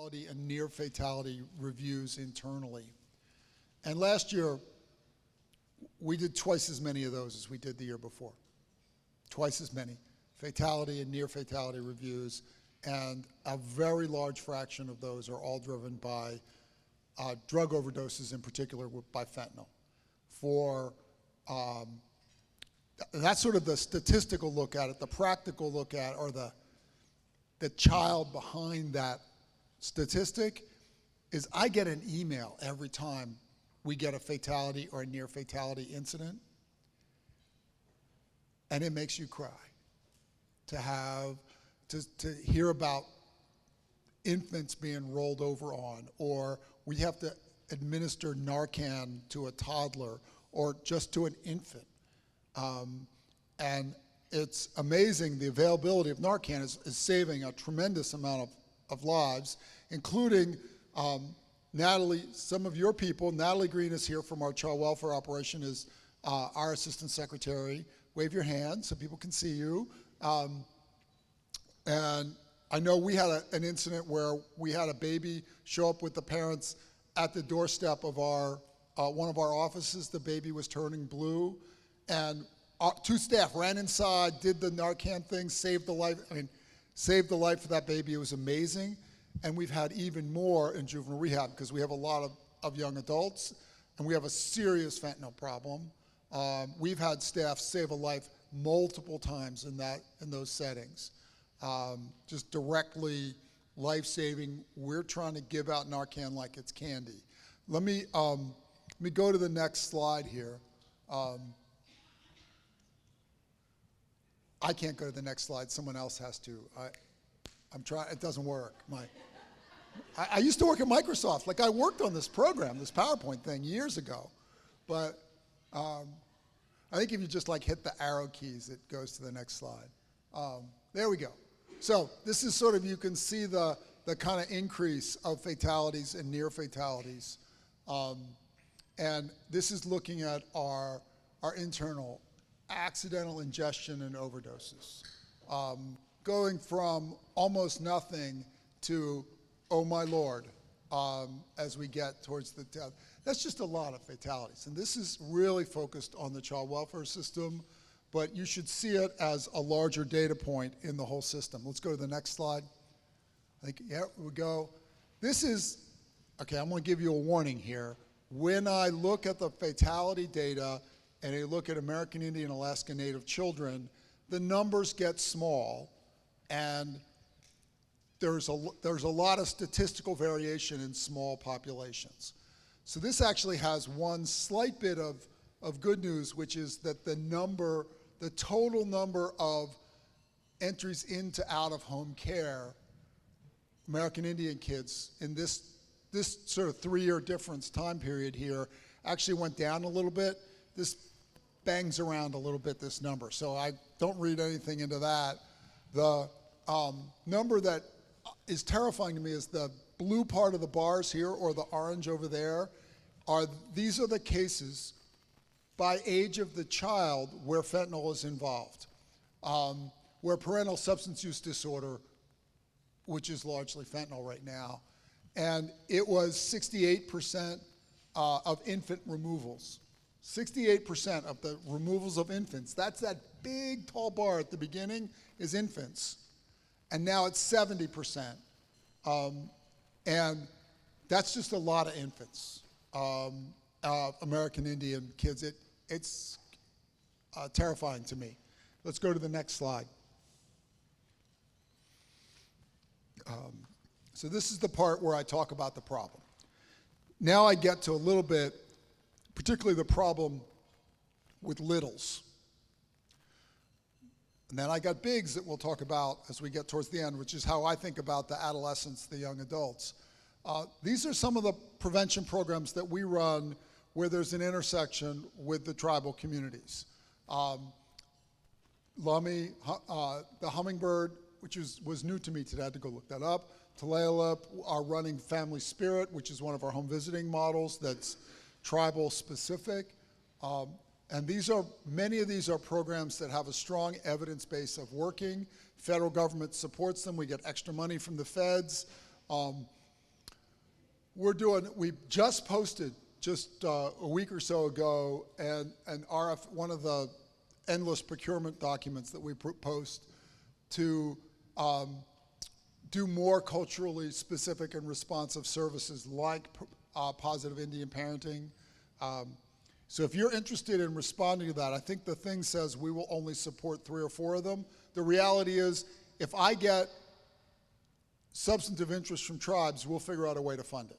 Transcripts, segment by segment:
fatality and near fatality reviews internally. And last year, we did twice as many of those as we did the year before. Twice as many fatality and near fatality reviews, and a very large fraction of those are all driven by drug overdoses, in particular by fentanyl. That's sort of the statistical look at it. The practical look at, or the child behind that statistic, is I get an email every time we get a fatality or a near fatality incident, and it makes you cry to hear about infants being rolled over on, or we have to administer Narcan to a toddler or just to an infant. And it's amazing, the availability of Narcan is saving a tremendous amount of lives, including Natalie, some of your people. Natalie Green is here from our child welfare operation, is our assistant secretary. Wave your hand so people can see you. And I know we had an incident where we had a baby show up with the parents at the doorstep of one of our offices. The baby was turning blue, and two staff ran inside, did the Narcan thing, saved the life. Saved the life of that baby. It was amazing. And we've had even more in juvenile rehab because we have a lot of young adults, and we have a serious fentanyl problem. We've had staff save a life multiple times in those settings. Just directly life-saving. We're trying to give out Narcan like it's candy. Let me go to the next slide here. I can't go to the next slide. Someone else has to. I'm trying. It doesn't work. I used to work at Microsoft. Like, I worked on this program, this PowerPoint thing, years ago. But I think if you just hit the arrow keys, it goes to the next slide. There we go. So this is sort of, you can see the kind of increase of fatalities and near fatalities. And this is looking at our internal accidental ingestion and overdoses. Going from almost nothing to, oh my Lord, as we get towards the death. That's just a lot of fatalities. And this is really focused on the child welfare system, but you should see it as a larger data point in the whole system. Let's go to the next slide. Yeah, we go. This is, okay, I'm gonna give you a warning here. When I look at the fatality data and I look at American Indian, Alaska Native children, the numbers get small, and there's a lot of statistical variation in small populations. So this actually has one slight bit of good news, which is that the total number of entries into out-of-home care, American Indian kids, in this sort of 3-year difference time period here, actually went down a little bit. This bangs around a little bit, this number. So I don't read anything into that. The number that is terrifying to me is the blue part of the bars here, or the orange over there. These are the cases by age of the child where fentanyl is involved, where parental substance use disorder, which is largely fentanyl right now, and it was 68% of infant removals. 68% of the removals of infants, that's that big tall bar at the beginning, is infants. And now it's 70%. And that's just a lot of infants, American Indian kids. It's terrifying to me. Let's go to the next slide. So this is the part where I talk about the problem. Now I get to a little bit, particularly the problem with littles. And then I got bigs that we'll talk about as we get towards the end, which is how I think about the adolescents, the young adults. These are some of the prevention programs that we run where there's an intersection with the tribal communities. Loni, the hummingbird, which was new to me today, I had to go look that up. Tulalip, our running Family Spirit, which is one of our home visiting models that's tribal specific. And many of these are programs that have a strong evidence base of working. Federal government supports them. We get extra money from the feds. We just posted just a week or so ago an one of the endless procurement documents that we post to do more culturally specific and responsive services like positive Indian parenting. So if you're interested in responding to that, I think the thing says we will only support 3 or 4 of them. The reality is, if I get substantive interest from tribes, we'll figure out a way to fund it.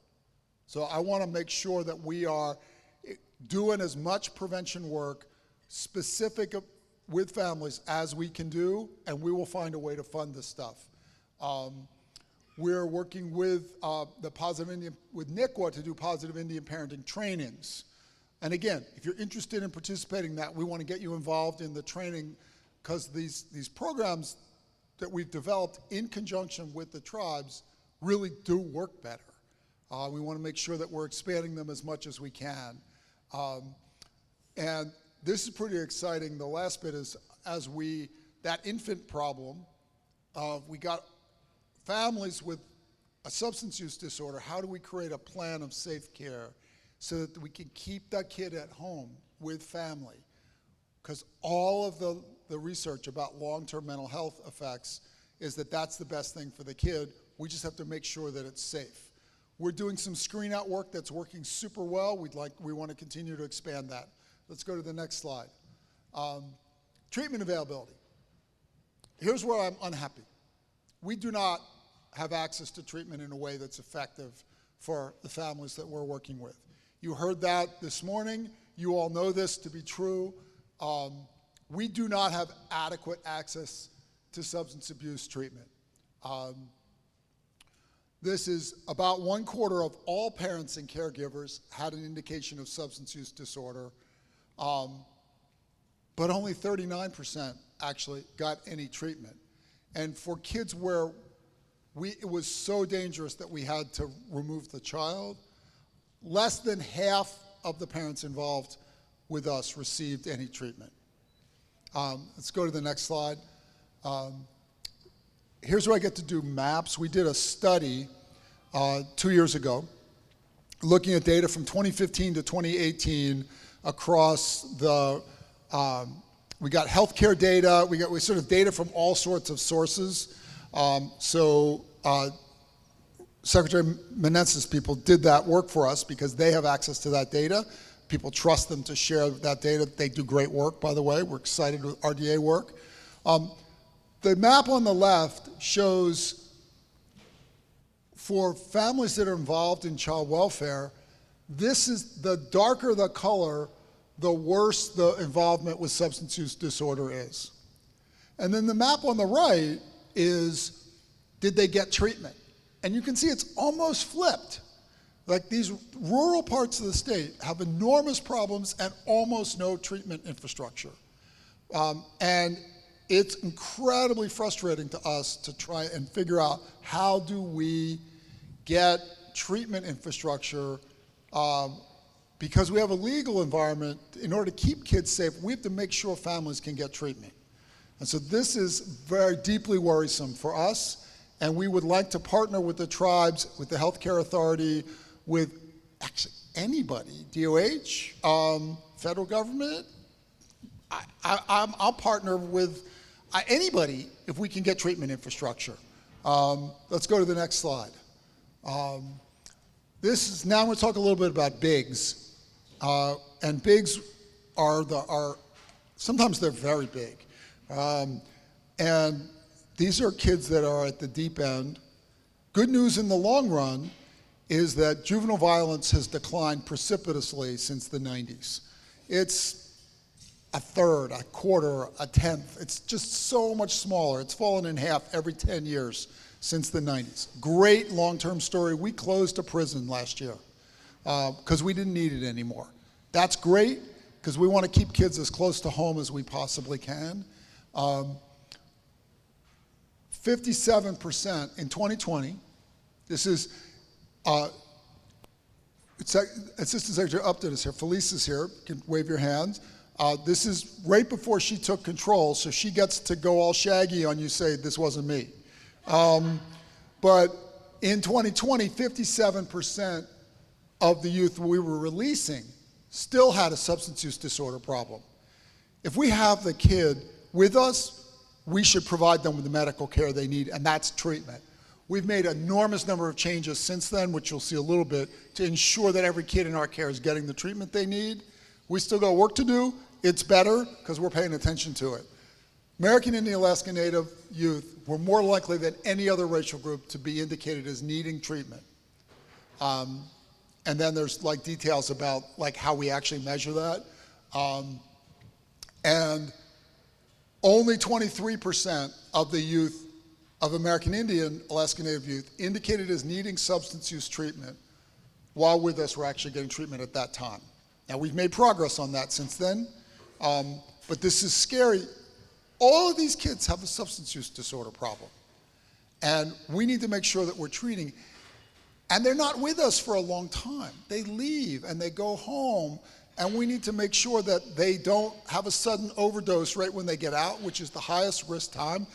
So I want to make sure that we are doing as much prevention work specific with families as we can do, and we will find a way to fund this stuff. We're working with with NICWA to do positive Indian parenting trainings. And again, if you're interested in participating in that, we want to get you involved in the training, because these programs that we've developed in conjunction with the tribes really do work better. We want to make sure that we're expanding them as much as we can. And this is pretty exciting. The last bit is, that infant problem, we got families with a substance use disorder. How do we create a plan of safe care so that we can keep that kid at home with family? Because all of the research about long-term mental health effects is that that's the best thing for the kid. We just have to make sure that it's safe. We're doing some screen out work that's working super well. We want to continue to expand that. Let's go to the next slide. Treatment availability. Here's where I'm unhappy. We do not have access to treatment in a way that's effective for the families that we're working with. You heard that this morning. You all know this to be true. We do not have adequate access to substance abuse treatment. This is about 1/4 of all parents and caregivers had an indication of substance use disorder, but only 39% actually got any treatment. And for kids where it was so dangerous that we had to remove the child, less than half of the parents involved with us received any treatment. Let's go to the next slide. Here's where I get to do maps. We did a study 2 years ago looking at data from 2015 to 2018 across we got healthcare data, we sort of data from all sorts of sources. Secretary Meneses people did that work for us because they have access to that data. People trust them to share that data. They do great work, by the way. We're excited with RDA work. The map on the left shows, for families that are involved in child welfare, this is, the darker the color, the worse the involvement with substance use disorder is. And then the map on the right is, did they get treatment? And you can see it's almost flipped. Like, these rural parts of the state have enormous problems and almost no treatment infrastructure. And it's incredibly frustrating to us to try and figure out, how do we get treatment infrastructure, because we have a legal environment. In order to keep kids safe, we have to make sure families can get treatment. And so this is very deeply worrisome for us, and we would like to partner with the tribes, with the healthcare authority, with actually anybody, DOH, federal government. I'll partner with anybody if we can get treatment infrastructure. Let's go to the next slide. Now I'm going to talk a little bit about BIGs. And BIGs are sometimes they're very big. And these are kids that are at the deep end. Good news in the long run is that juvenile violence has declined precipitously since the 90s. It's a third, a quarter, a tenth. It's just so much smaller. It's fallen in half every 10 years since the 90s. Great long-term story. We closed a prison last year because we didn't need it anymore. That's great, because we want to keep kids as close to home as we possibly can. 57% in 2020, this is, Assistant Secretary Upton is here, Felice is here, you can wave your hands. This is right before she took control, so she gets to go all shaggy on you, say, this wasn't me. But in 2020, 57% of the youth we were releasing still had a substance use disorder problem. If we have the kid with us, we should provide them with the medical care they need, and that's treatment. We've made an enormous number of changes since then, which you'll see a little bit, to ensure that every kid in our care is getting the treatment they need. We still got work to do. It's better because we're paying attention to it. American Indian, Alaska Native youth were more likely than any other racial group to be indicated as needing treatment. And then there's like details about like how we actually measure that. And only 23% of the youth of American Indian, Alaska Native youth indicated as needing substance use treatment while with us were actually getting treatment at that time. Now we've made progress on that since then, but this is scary. All of these kids have a substance use disorder problem. And we need to make sure that we're treating, and they're not with us for a long time. They leave and they go home, and we need to make sure that they don't have a sudden overdose right when they get out, which is the highest risk time.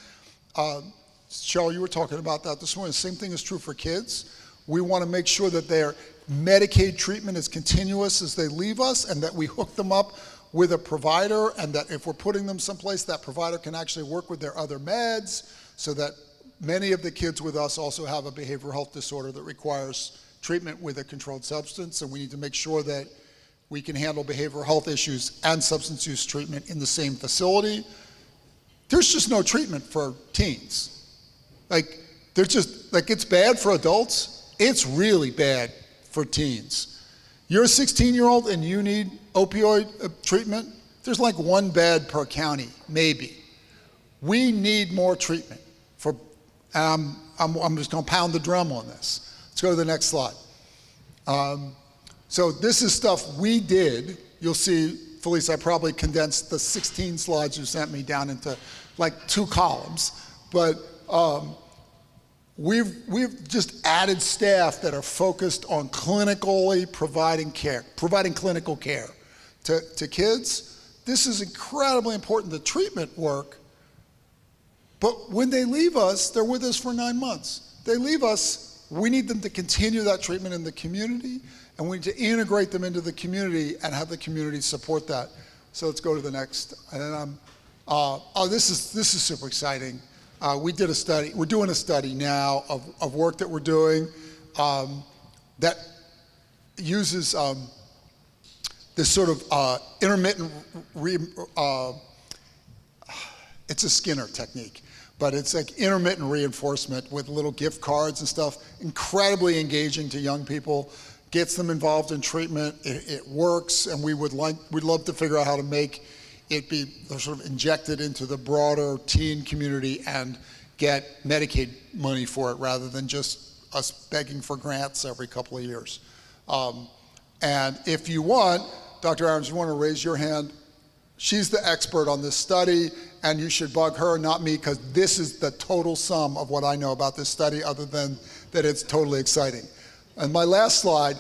Cheryl, you were talking about that this morning. The same thing is true for kids. We want to make sure that their Medicaid treatment is continuous as they leave us, and that we hook them up with a provider, and that if we're putting them someplace, that provider can actually work with their other meds, so that many of the kids with us also have a behavioral health disorder that requires treatment with a controlled substance, and we need to make sure that we can handle behavioral health issues and substance use treatment in the same facility. There's just no treatment for teens. Like, there's just, like, it's bad for adults, it's really bad for teens. You're a 16-year-old and you need opioid treatment, there's like one bed per county, maybe. We need more treatment. I'm just gonna pound the drum on this. Let's go to the next slide. So this is stuff we did. You'll see, Felice, I probably condensed the 16 slides you sent me down into like 2 columns, but we've just added staff that are focused on clinically providing clinical care to kids. This is incredibly important, the treatment work, but when they leave us, they're with us for 9 months. They leave us, we need them to continue that treatment in the community, and we need to integrate them into the community and have the community support that. So let's go to the next. And then this is super exciting. We did a study, we're doing a study now of work that we're doing that uses this sort of intermittent, it's a Skinner technique, but it's like intermittent reinforcement with little gift cards and stuff, incredibly engaging to young people, gets them involved in treatment, it works, and we'd love to figure out how to make it be sort of injected into the broader teen community and get Medicaid money for it rather than just us begging for grants every couple of years. And if you want, Dr. Aarons, you want to raise your hand? She's the expert on this study, and you should bug her, not me, because this is the total sum of what I know about this study, other than that it's totally exciting. And my last slide,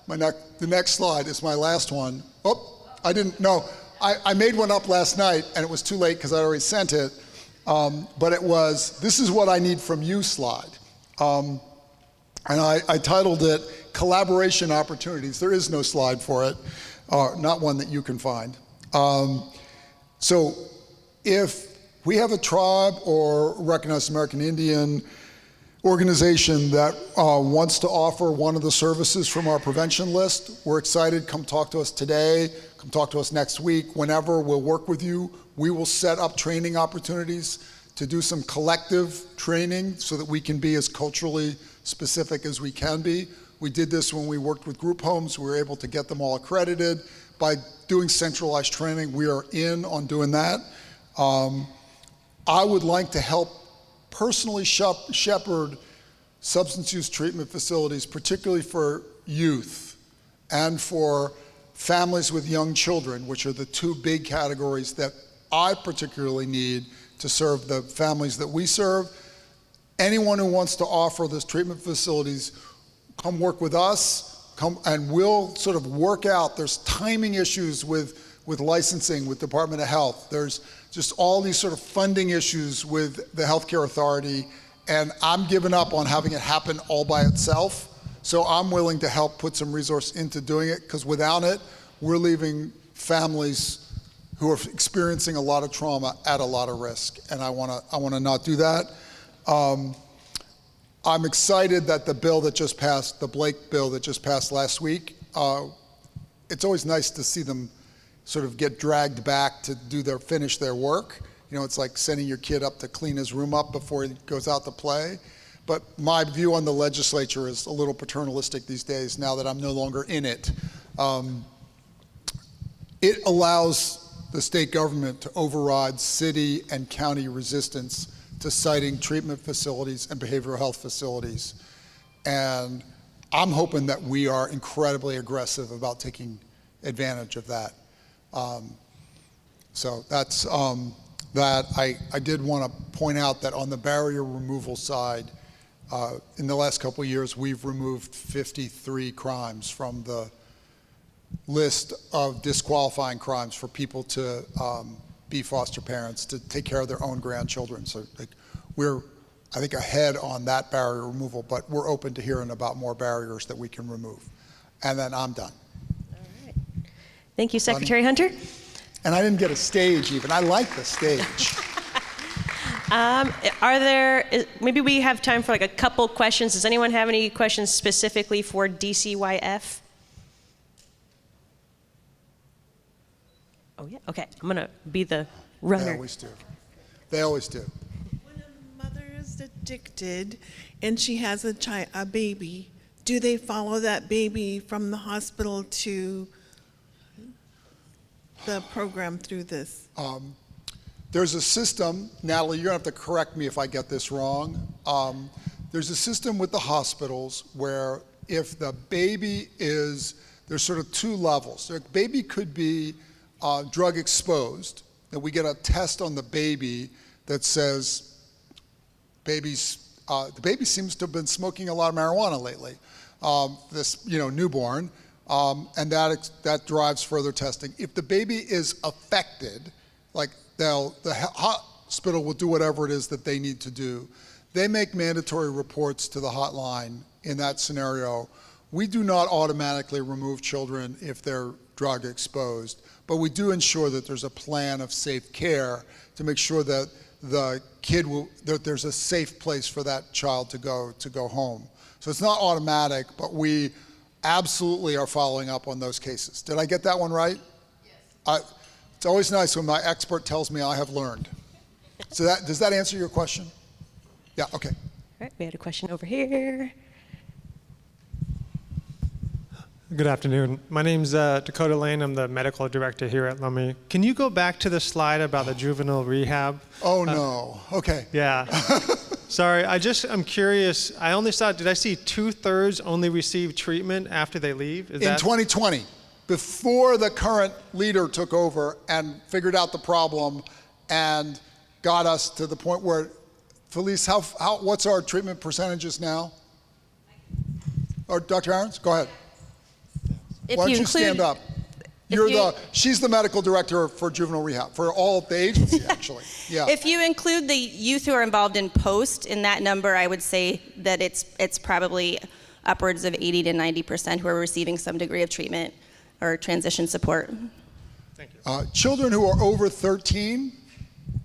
the next slide is my last one. Oh, I didn't know. I made one up last night, and it was too late because I already sent it, but it was, this is what I need from you slide. And I titled it, Collaboration Opportunities. There is no slide for it, not one that you can find. So if we have a tribe or recognized American Indian organization that wants to offer one of the services from our prevention list, we're excited. Come talk to us today, come talk to us next week, whenever. We'll work with you. We will set up training opportunities to do some collective training so that we can be as culturally specific as we can be. We did this when we worked with group homes. We were able to get them all accredited. By doing centralized training, we are in on doing that. I would like to help personally shepherd substance use treatment facilities, particularly for youth and for families with young children, which are the 2 big categories that I particularly need to serve the families that we serve. Anyone who wants to offer those treatment facilities, come work with us, and we'll sort of work out. There's timing issues with licensing, with Department of Health. There's just all these sort of funding issues with the healthcare authority, and I'm giving up on having it happen all by itself. So I'm willing to help put some resource into doing it, because without it, we're leaving families who are experiencing a lot of trauma at a lot of risk, and I want to not do that. I'm excited that the bill that just passed, the Blake bill that just passed last week, it's always nice to see them sort of get dragged back to finish their work. You know, it's like sending your kid up to clean his room up before he goes out to play. But my view on the legislature is a little paternalistic these days, now that I'm no longer in it. It allows the state government to override city and county resistance to citing treatment facilities and behavioral health facilities. And I'm hoping that we are incredibly aggressive about taking advantage of that. So that's that. I did want to point out that on the barrier removal side, in the last couple of years, we've removed 53 crimes from the list of disqualifying crimes for people to be foster parents, to take care of their own grandchildren. So like, we're, I think, ahead on that barrier removal, but we're open to hearing about more barriers that we can remove. And then I'm done. All right. Thank you, Secretary Hunter. And I didn't get a stage even. I like the stage. Maybe we have time for like a couple questions. Does anyone have any questions specifically for DCYF? Oh, yeah, okay. I'm gonna be the runner. They always do. They always do. When a mother is addicted and she has a baby, do they follow that baby from the hospital to the program through this? There's a system, Natalie, you're gonna have to correct me if I get this wrong. There's a system with the hospitals where if the baby is, there's sort of two levels. The baby could be drug exposed, that we get a test on the baby that says the baby seems to have been smoking a lot of marijuana lately, this newborn, and that drives further testing. If the baby is affected, like the hospital will do whatever it is that they need to do. They make mandatory reports to the hotline in that scenario. We do not automatically remove children if they're drug exposed, but we do ensure that there's a plan of safe care to make sure that the kid that there's a safe place for that child to go home. So it's not automatic, but we absolutely are following up on those cases. Did I get that one right? Yes. It's always nice when my expert tells me I have learned. So does that answer your question? Yeah, okay. All right, we had a question over here. Good afternoon. My name's Dakota Lane. I'm the medical director here at Loni. Can you go back to the slide about the juvenile rehab? Oh, no. Okay. Yeah. Sorry, I'm curious. I only saw, did I see 2/3 only receive treatment after they leave? In 2020, before the current leader took over and figured out the problem and got us to the point where, Felice, what's our treatment percentages now? Or Dr. Ahrens, go ahead. Why don't you stand up? She's the medical director for juvenile rehab, for all of the agency, actually. Yeah. If you include the youth who are involved in post in that number, I would say that it's probably upwards of 80 to 90% who are receiving some degree of treatment or transition support. Thank you. Children who are over 13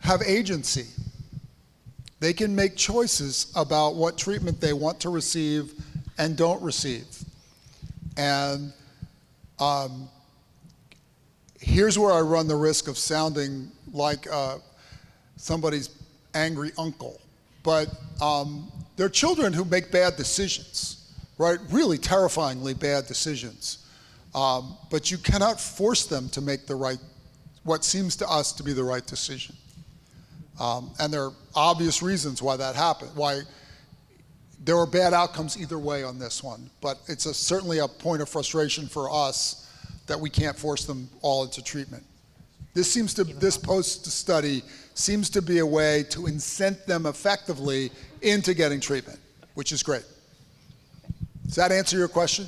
have agency. They can make choices about what treatment they want to receive and don't receive. And here's where I run the risk of sounding like somebody's angry uncle. But there are children who make bad decisions, right? Really terrifyingly bad decisions. But you cannot force them to make what seems to us to be the right decision. And there are obvious reasons why that happened, why there were bad outcomes either way on this one. But it's certainly a point of frustration for us that we can't force them all into treatment. This post-study seems to be a way to incent them effectively into getting treatment, which is great. Does that answer your question?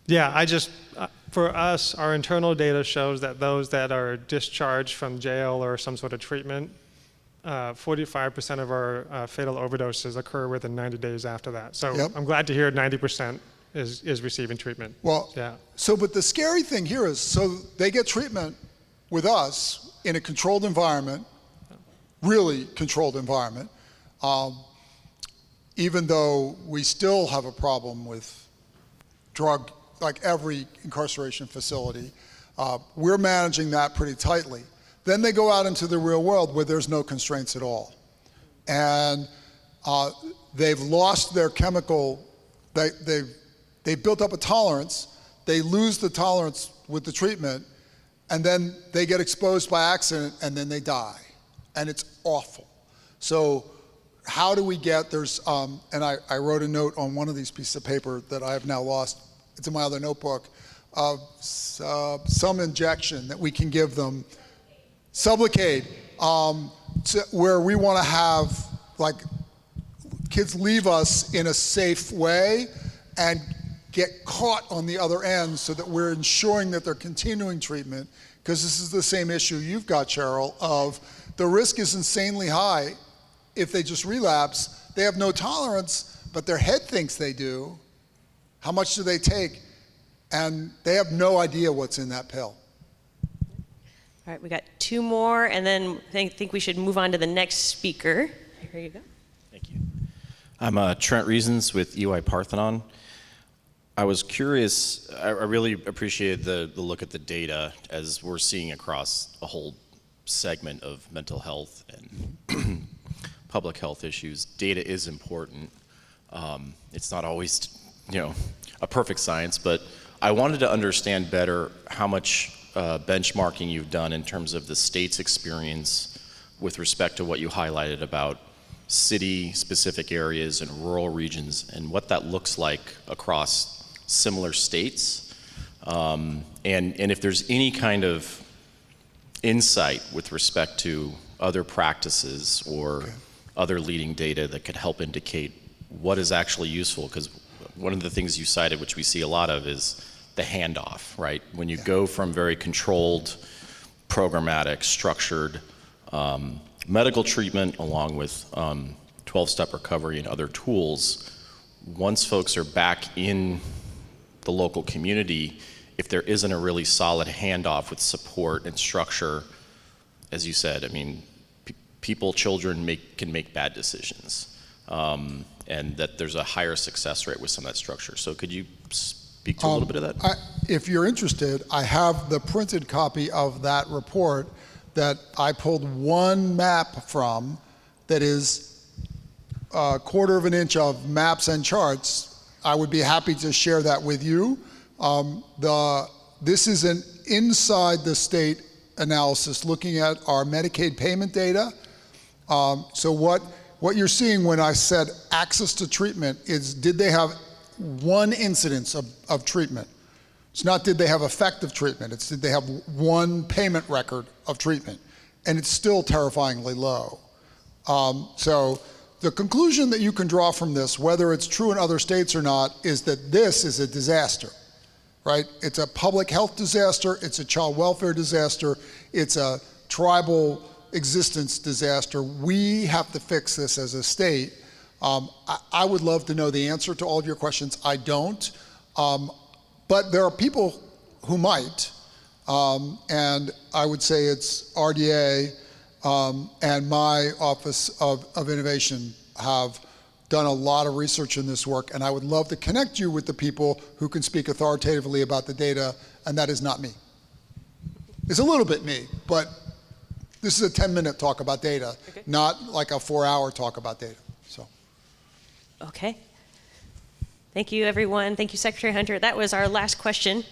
Yeah, for us, our internal data shows that those that are discharged from jail or some sort of treatment 45% of our fatal overdoses occur within 90 days after that. So Yep. I'm glad to hear 90% is receiving treatment. Well, yeah. so, but the scary thing here is, so they get treatment with us in a controlled environment, really controlled environment, even though we still have a problem with drug, like every incarceration facility. We're managing that pretty tightly. Then they go out into the real world where there's no constraints at all. And they've lost their chemical, they've built up a tolerance, they lose the tolerance with the treatment, and then they get exposed by accident and then they die. And it's awful. So how do we get, and I wrote a note on one of these pieces of paper that I have now lost, it's in my other notebook, of some injection that we can give them, Sublocade, where we want to have, like, kids leave us in a safe way and get caught on the other end so that we're ensuring that they're continuing treatment, because this is the same issue you've got, Cheryl, of the risk is insanely high if they just relapse. They have no tolerance, but their head thinks they do. How much do they take? And they have no idea what's in that pill. All right, we got two more, and then I think we should move on to the next speaker. Here you go. Thank you. I'm Trent Reasons with EY Parthenon. I was curious, I really appreciated the look at the data as we're seeing across a whole segment of mental health and public health issues. Data is important. It's not always, a perfect science, but I wanted to understand better how much benchmarking you've done in terms of the state's experience with respect to what you highlighted about city-specific areas and rural regions, and what that looks like across similar states, and if there's any kind of insight with respect to other practices or other leading data that could help indicate what is actually useful, because one of the things you cited, which we see a lot of, is the handoff, right? When you go from very controlled, programmatic, structured medical treatment along with 12-step recovery and other tools, once folks are back in the local community, if there isn't a really solid handoff with support and structure, as you said, I mean, children can make bad decisions, and that there's a higher success rate with some of that structure. So could you speak to a little bit of that? If you're interested, I have the printed copy of that report that I pulled one map from that is a quarter of an inch of maps and charts. I would be happy to share that with you. This is an inside the state analysis looking at our Medicaid payment data. So what you're seeing when I said access to treatment is, did they have one incidence of treatment? It's not did they have effective treatment, it's did they have one payment record of treatment, and it's still terrifyingly low. So the conclusion that you can draw from this, whether it's true in other states or not, is that this is a disaster, right? It's a public health disaster, it's a child welfare disaster, it's a tribal existence disaster. We have to fix this as a state. I would love to know the answer to all of your questions. I don't. But there are people who might. And I would say it's RDA and my Office of Innovation have done a lot of research in this work. And I would love to connect you with the people who can speak authoritatively about the data. And that is not me. It's a little bit me, but this is a 10-minute talk about data, not like a 4-hour talk about data. So. Okay. Thank you, everyone. Thank you, Secretary Hunter. That was our last question.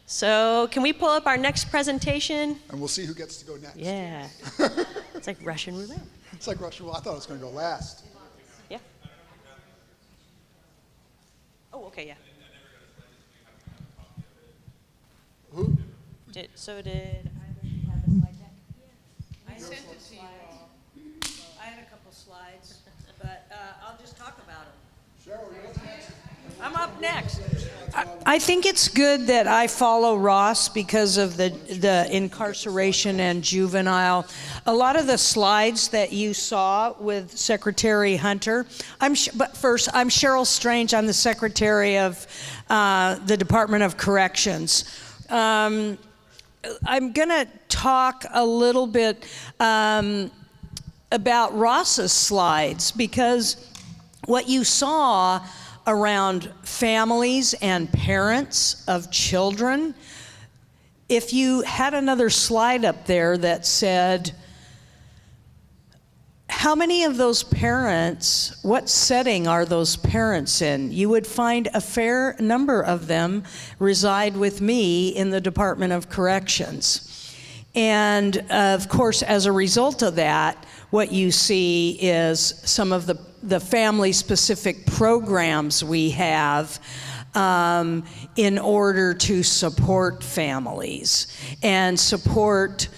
So can we pull up our next presentation? And we'll see who gets to go next. Yeah. It's like Russian roulette. It's like Russian roulette. I thought it was going to go last. Yeah. Oh, okay, yeah. Who? So did either of you have the slide deck? I sent it to you all. I had a couple slides, but I'll just talk about them. Cheryl, you're up next. I'm up next. I think it's good that I follow Ross because of the incarceration and juvenile. A lot of the slides that you saw with Secretary Hunter, but first, I'm Cheryl Strange. I'm the Secretary of the Department of Corrections. I'm going to talk a little bit about Ross's slides, because what you saw around families and parents of children, if you had another slide up there that said, how many of those parents, what setting are those parents in? You would find a fair number of them reside with me in the Department of Corrections. And of course, as a result of that, what you see is some of the family-specific programs we have in order to support families and support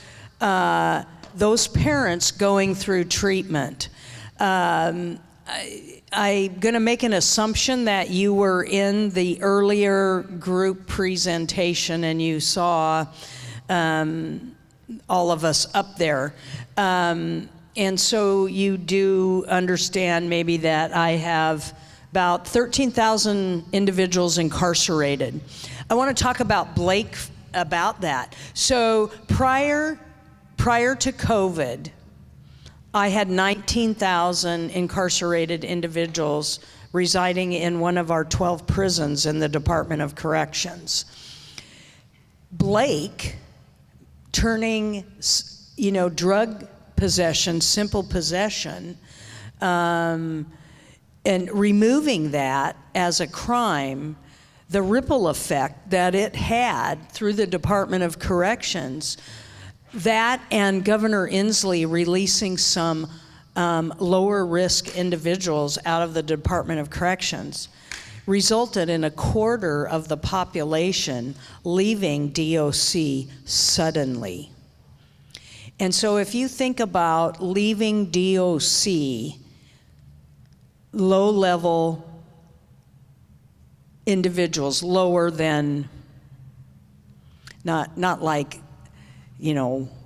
those parents going through treatment. I'm going to make an assumption that you were in the earlier group presentation and you saw all of us up there. And so you do understand maybe that I have about 13,000 individuals incarcerated. I want to talk about Blake about that. So prior to COVID, I had 19,000 incarcerated individuals residing in one of our 12 prisons in the Department of Corrections. Blake, turning, drug possession, simple possession, and removing that as a crime, the ripple effect that it had through the Department of Corrections, that and Governor Inslee releasing some lower risk individuals out of the Department of Corrections, resulted in a quarter of the population leaving DOC suddenly. And so if you think about leaving DOC, low-level individuals, lower than, not like,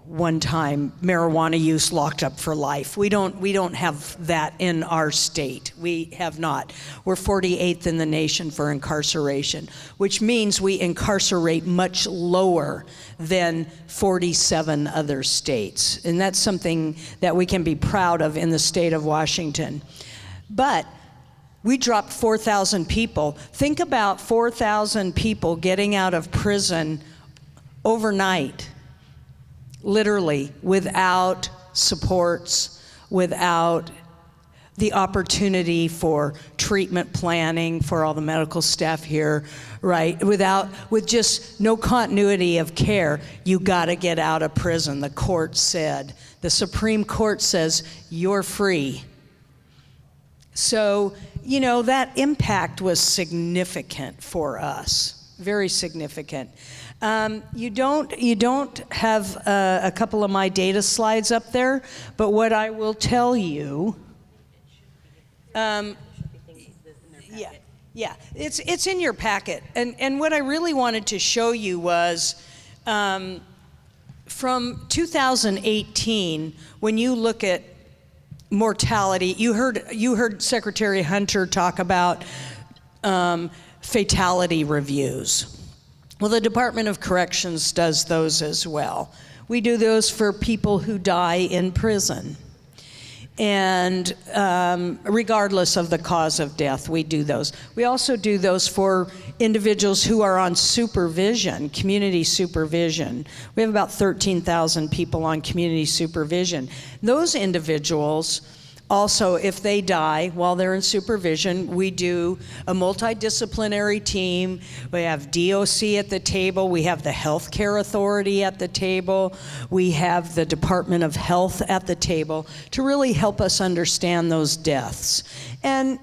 one-time marijuana use locked up for life. We don't have that in our state. We have not. We're 48th in the nation for incarceration, which means we incarcerate much lower than 47 other states. And that's something that we can be proud of in the state of Washington. But we dropped 4,000 people. Think about 4,000 people getting out of prison overnight, literally, without supports, without the opportunity for treatment planning for all the medical staff here, right? With just no continuity of care. You gotta get out of prison, the court said. The Supreme Court says, you're free. So, that impact was significant for us, very significant. You don't have a couple of my data slides up there, but what I will tell you, it's in your packet. And what I really wanted to show you was from 2018, when you look at mortality, you heard Secretary Hunter talk about fatality reviews. Well, the Department of Corrections does those as well. We do those for people who die in prison. And regardless of the cause of death, we do those. We also do those for individuals who are on supervision, community supervision. We have about 13,000 people on community supervision. Those individuals also, if they die while they're in supervision, we do a multidisciplinary team. We have DOC at the table. We have the Healthcare Authority at the table. We have the Department of Health at the table to really help us understand those deaths. And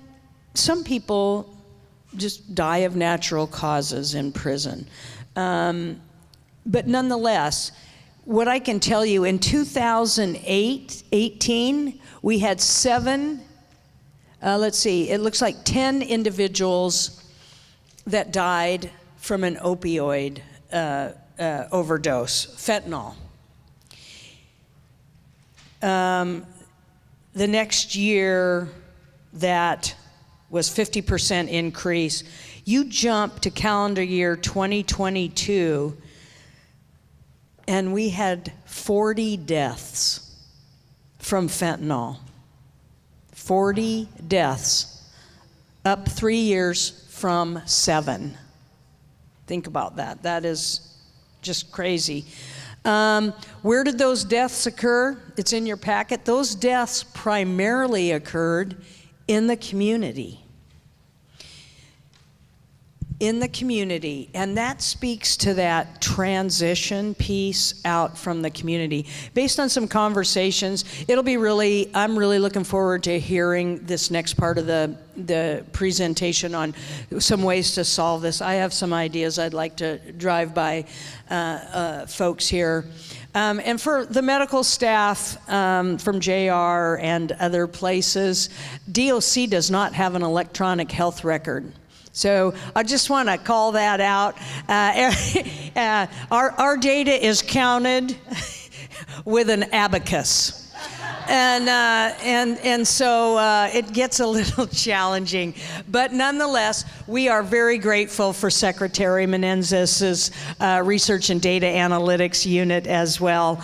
some people just die of natural causes in prison. But nonetheless, what I can tell you, in 2018, we had 10 individuals that died from an opioid overdose, fentanyl. The next year, that was 50% increase. You jump to calendar year 2022, and we had 40 deaths from fentanyl. 40 deaths, up 3 years from 7. Think about that. That is just crazy. Where did those deaths occur? It's in your packet. Those deaths primarily occurred in the community. In the community, and that speaks to that transition piece out from the community. Based on some conversations, I'm really looking forward to hearing this next part of the presentation on some ways to solve this. I have some ideas I'd like to drive by folks here. And for the medical staff from JR and other places, DOC does not have an electronic health record. So I just want to call that out. Our data is counted with an abacus. And so it gets a little challenging. But nonetheless, we are very grateful for Secretary Meneses' Research and Data Analytics Unit as well.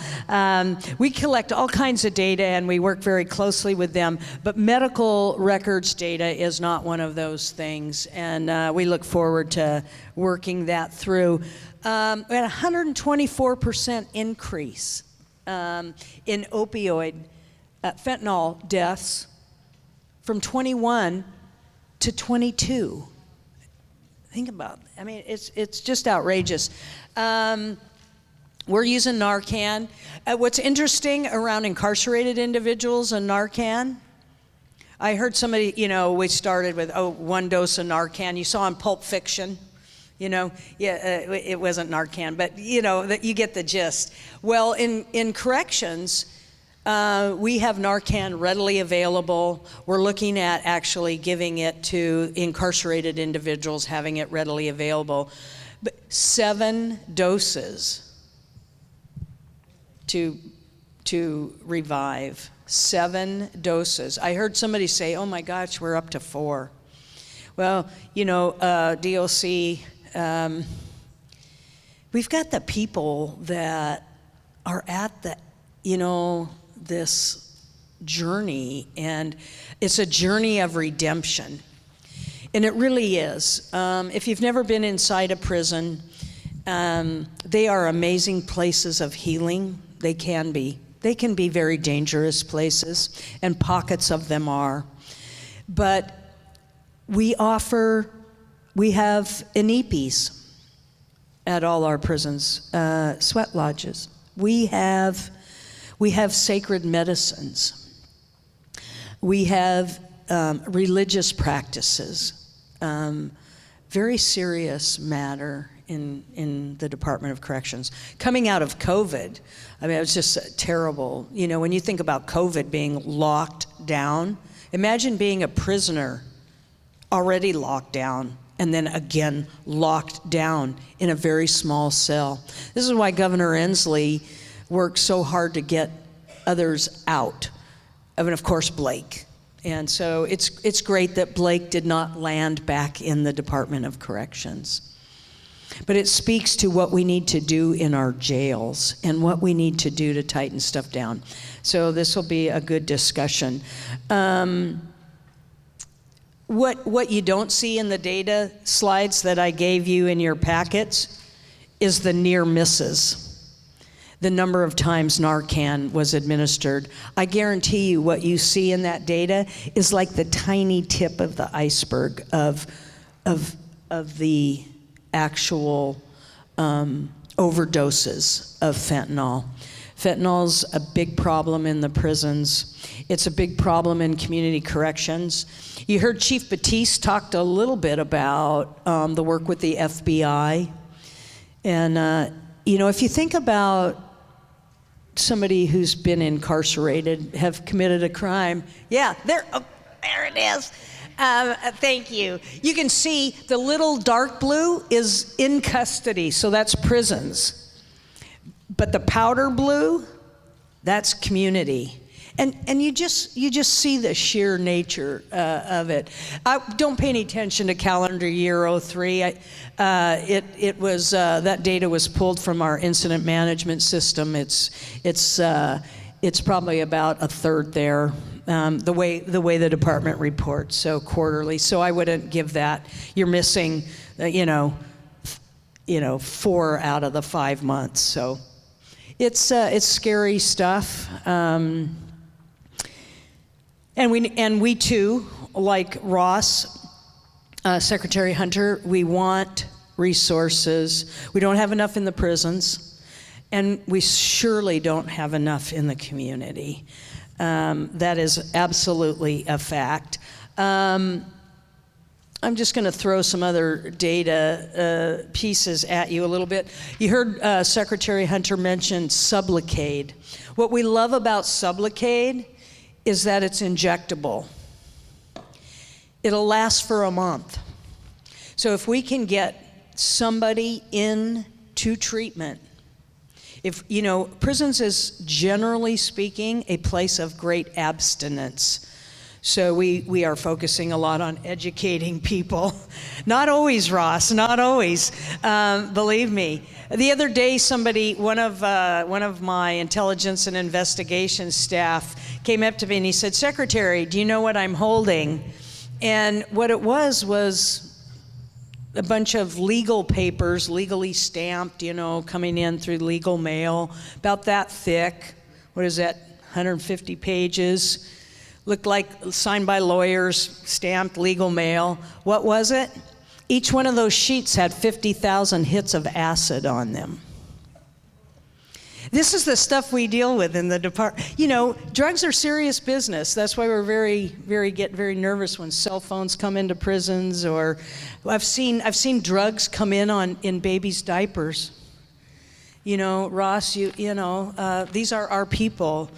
We collect all kinds of data and we work very closely with them, but medical records data is not one of those things. And we look forward to working that through. We had a 124% increase in opioid fentanyl deaths from 21 to 22. Think about it. I mean, it's just outrageous. We're using Narcan. What's interesting around incarcerated individuals and Narcan, I heard somebody, we started with, 1 dose of Narcan. You saw in Pulp Fiction, it wasn't Narcan, but that you get the gist. Well, in corrections, we have Narcan readily available. We're looking at actually giving it to incarcerated individuals, having it readily available. But 7 doses to revive. 7 doses. I heard somebody say, oh my gosh, we're up to 4. Well, DOC, we've got the people that are at the, this journey, and it's a journey of redemption. And it really is. If you've never been inside a prison, they are amazing places of healing. They can be. They can be very dangerous places, and pockets of them are. But we have inipis at all our prisons, sweat lodges. We have sacred medicines. We have religious practices. Very serious matter in the Department of Corrections. Coming out of COVID, I mean, it was just terrible. When you think about COVID being locked down, imagine being a prisoner already locked down and then again locked down in a very small cell. This is why Governor Inslee worked so hard to get others out. I mean, of course, Blake. And so it's great that Blake did not land back in the Department of Corrections. But it speaks to what we need to do in our jails and what we need to do to tighten stuff down. So this will be a good discussion. What you don't see in the data slides that I gave you in your packets is the near misses. The number of times Narcan was administered. I guarantee you what you see in that data is like the tiny tip of the iceberg of the actual overdoses of fentanyl. Fentanyl's a big problem in the prisons. It's a big problem in community corrections. You heard Chief Batiste talked a little bit about the work with the FBI. And, if you think about somebody who's been incarcerated, have committed a crime, there it is. Thank you. You can see the little dark blue is in custody, so that's prisons. But the powder blue, that's community. And you just see the sheer nature of it. Don't pay any attention to calendar year 03. It was that data was pulled from our incident management system. It's probably about a third there. The way the department reports, so quarterly. So I wouldn't give that. You're missing, 4 out of the 5 months. So it's scary stuff. And we too, like Ross, Secretary Hunter, we want resources. We don't have enough in the prisons, and we surely don't have enough in the community. That is absolutely a fact. I'm just going to throw some other data pieces at you a little bit. You heard Secretary Hunter mention Sublocade. What we love about Sublocade is that it's injectable. It'll last for a month. So if we can get somebody into treatment, prisons is generally speaking a place of great abstinence. So we are focusing a lot on educating people. Not always, Ross, not always. Believe me. The other day, one of my intelligence and investigation staff came up to me and he said, "Secretary, do you know what I'm holding?" And what it was a bunch of legal papers, legally stamped, coming in through legal mail, about that thick. What is that, 150 pages? Looked like signed by lawyers, stamped legal mail. What was it? Each one of those sheets had 50,000 hits of acid on them. This is the stuff we deal with in the department. Drugs are serious business. That's why we're get very nervous when cell phones come into prisons, or I've seen drugs come in babies' diapers. Ross, these are our people.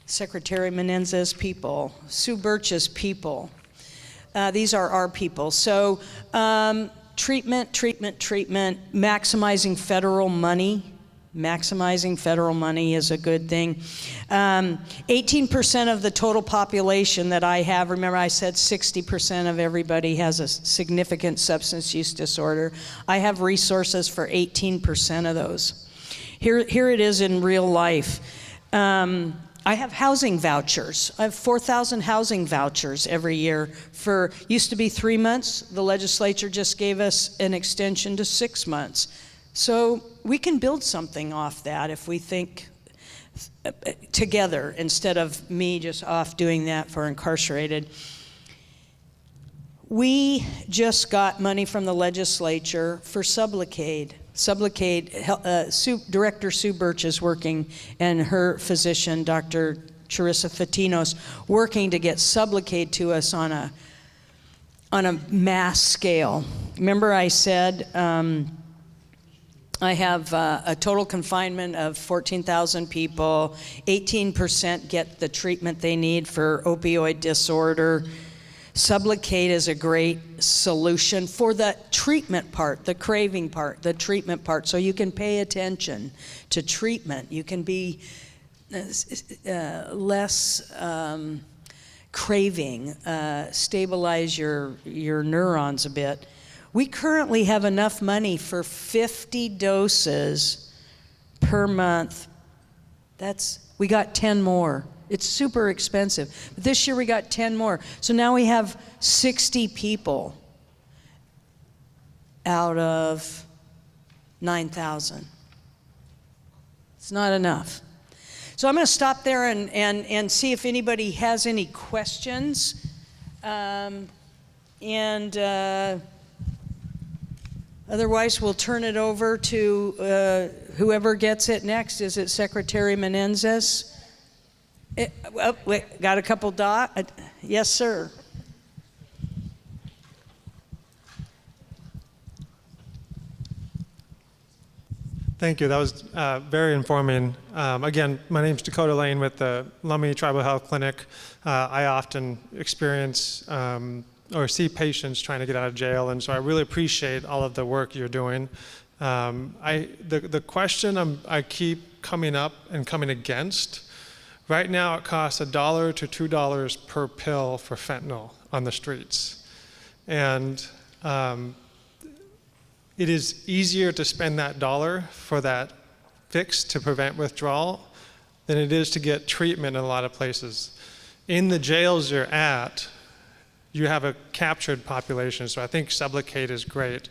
Secretary Meneses people, Sue Birch's people. These are our people. So treatment, maximizing federal money. Maximizing federal money is a good thing. 18% of the total population that I have, remember I said 60% of everybody has a significant substance use disorder. I have resources for 18% of those. Here it is in real life. I have housing vouchers. I have 4,000 housing vouchers every year used to be 3 months. The legislature just gave us an extension to 6 months. So we can build something off that if we think together instead of me just off doing that for incarcerated. We just got money from the legislature for Sublocade. Director Sue Birch is working, and her physician, Dr. Charissa Fatinos, working to get Sublocade to us on a mass scale. Remember I said I have a total confinement of 14,000 people. 18% get the treatment they need for opioid disorder. Sublocade is a great solution for the treatment part, the craving part, the treatment part. So you can pay attention to treatment. You can be less craving, stabilize your neurons a bit. We currently have enough money for 50 doses per month. We got 10 more. It's super expensive. But this year we got 10 more. So now we have 60 people out of 9,000. It's not enough. So I'm going to stop there and see if anybody has any questions. Otherwise, we'll turn it over to whoever gets it next. Is it Secretary Meneses? Wait, got a couple yes, sir. Thank you. That was very informing. Again, my name is Dakota Lane with the Loni Tribal Health Clinic. I often experience or see patients trying to get out of jail, and so I really appreciate all of the work you're doing. The question I keep coming up and coming against, right now it costs $1 to $2 per pill for fentanyl on the streets. And it is easier to spend that dollar for that fix to prevent withdrawal than it is to get treatment in a lot of places. In the jails you're at, you have a captured population, so I think Sublocade is great.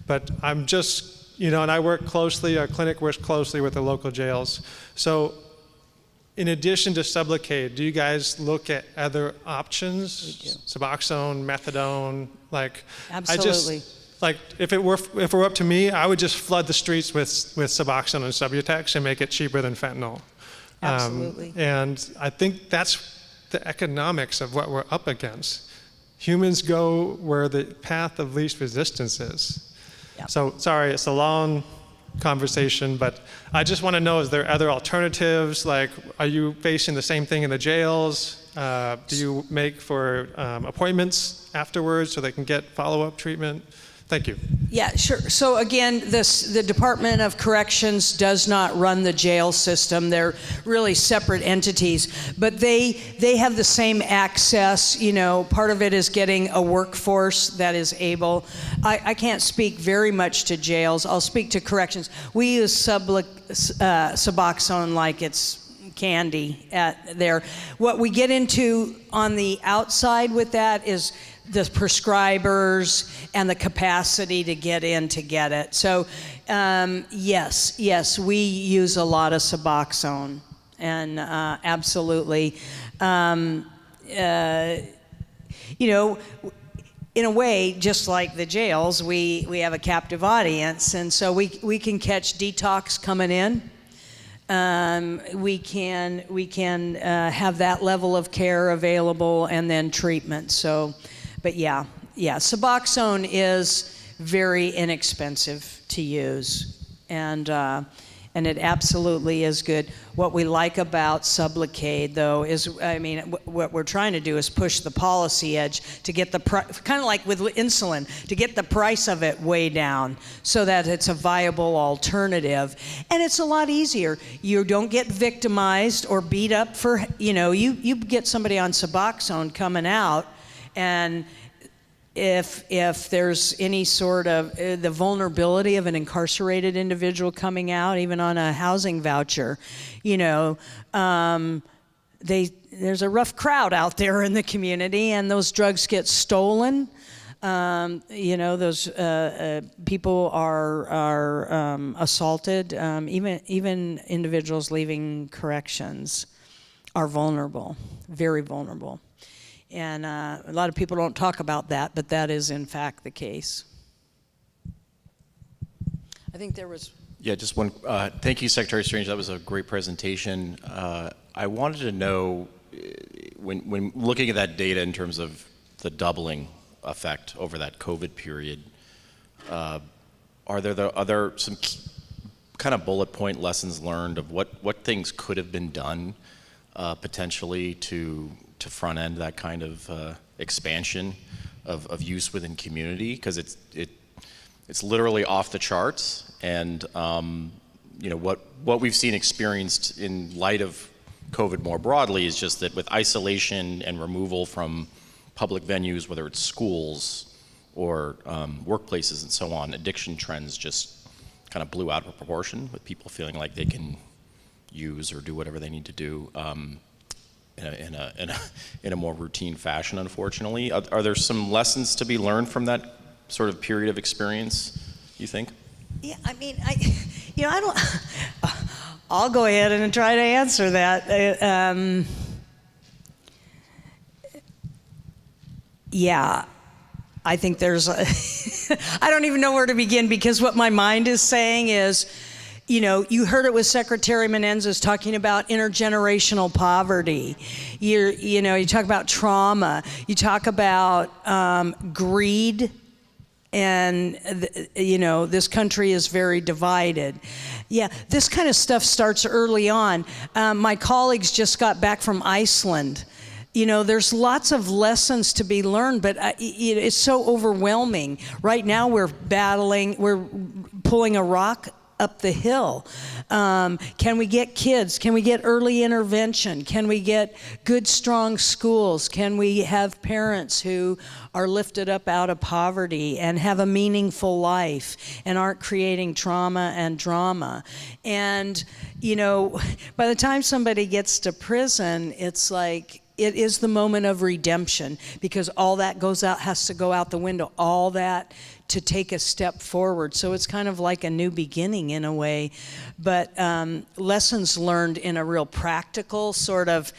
But I'm just, and I work closely, our clinic works closely with the local jails. So in addition to Sublocade, do you guys look at other options? Suboxone, methadone, Absolutely. If it were up to me, I would just flood the streets with Suboxone and Subutex and make it cheaper than fentanyl. Absolutely. And I think that's the economics of what we're up against. Humans go where the path of least resistance is. Yep. So sorry, it's a long conversation, but I just want to know, is there other alternatives? Are you facing the same thing in the jails? Do you make for appointments afterwards so they can get follow-up treatment? Thank you. Yeah, sure. So again, the Department of Corrections does not run the jail system. They're really separate entities, but they have the same access. Part of it is getting a workforce that is able. I can't speak very much to jails. I'll speak to corrections. We use Suboxone like it's candy there. What we get into on the outside with that is the prescribers and the capacity to get in to get it. So yes, we use a lot of Suboxone, and absolutely. In a way, just like the jails, we have a captive audience, and so we can catch detox coming in. We can have that level of care available, and then treatment. But yeah, Suboxone is very inexpensive to use, and it absolutely is good. What we like about Sublocade, though, is, what we're trying to do is push the policy edge to get the kind of like with insulin, to get the price of it way down so that it's a viable alternative, and it's a lot easier. You don't get victimized or beat up for, you get somebody on Suboxone coming out. And if there's any sort of the vulnerability of an incarcerated individual coming out, even on a housing voucher, there's a rough crowd out there in the community, and those drugs get stolen. Those people are assaulted. Even individuals leaving corrections are vulnerable, very vulnerable. And a lot of people don't talk about that, but that is in fact the case. I think there was... Yeah, just one. Thank you, Secretary Strange. That was a great presentation. I wanted to know, when looking at that data in terms of the doubling effect over that COVID period, are there some kind of bullet point lessons learned of what things could have been done potentially to front end that kind of expansion of use within community? Because it's literally off the charts, and what we've seen experienced in light of COVID more broadly is just that with isolation and removal from public venues, whether it's schools or workplaces and so on, addiction trends just kind of blew out of proportion, with people feeling like they can use or do whatever they need to do in a more routine fashion, unfortunately. Are there some lessons to be learned from that sort of period of experience, you think? Yeah, I don't... I'll go ahead and try to answer that. Yeah, I think there's I don't even know where to begin, because what my mind is saying is, you heard it with Secretary Meneses talking about intergenerational poverty. You talk about trauma. You talk about greed, and this country is very divided. Yeah, this kind of stuff starts early on. My colleagues just got back from Iceland. You know, there's lots of lessons to be learned, but it's so overwhelming. Right now we're pulling a rock up the hill. Can we get kids? Can we get early intervention? Can we get good, strong schools? Can we have parents who are lifted up out of poverty and have a meaningful life and aren't creating trauma and drama? And, you know, by the time somebody gets to prison, it's like, it is the moment of redemption, because all that has to go out the window, all that to take a step forward. So it's kind of like a new beginning in a way, but lessons learned in a real practical sort of,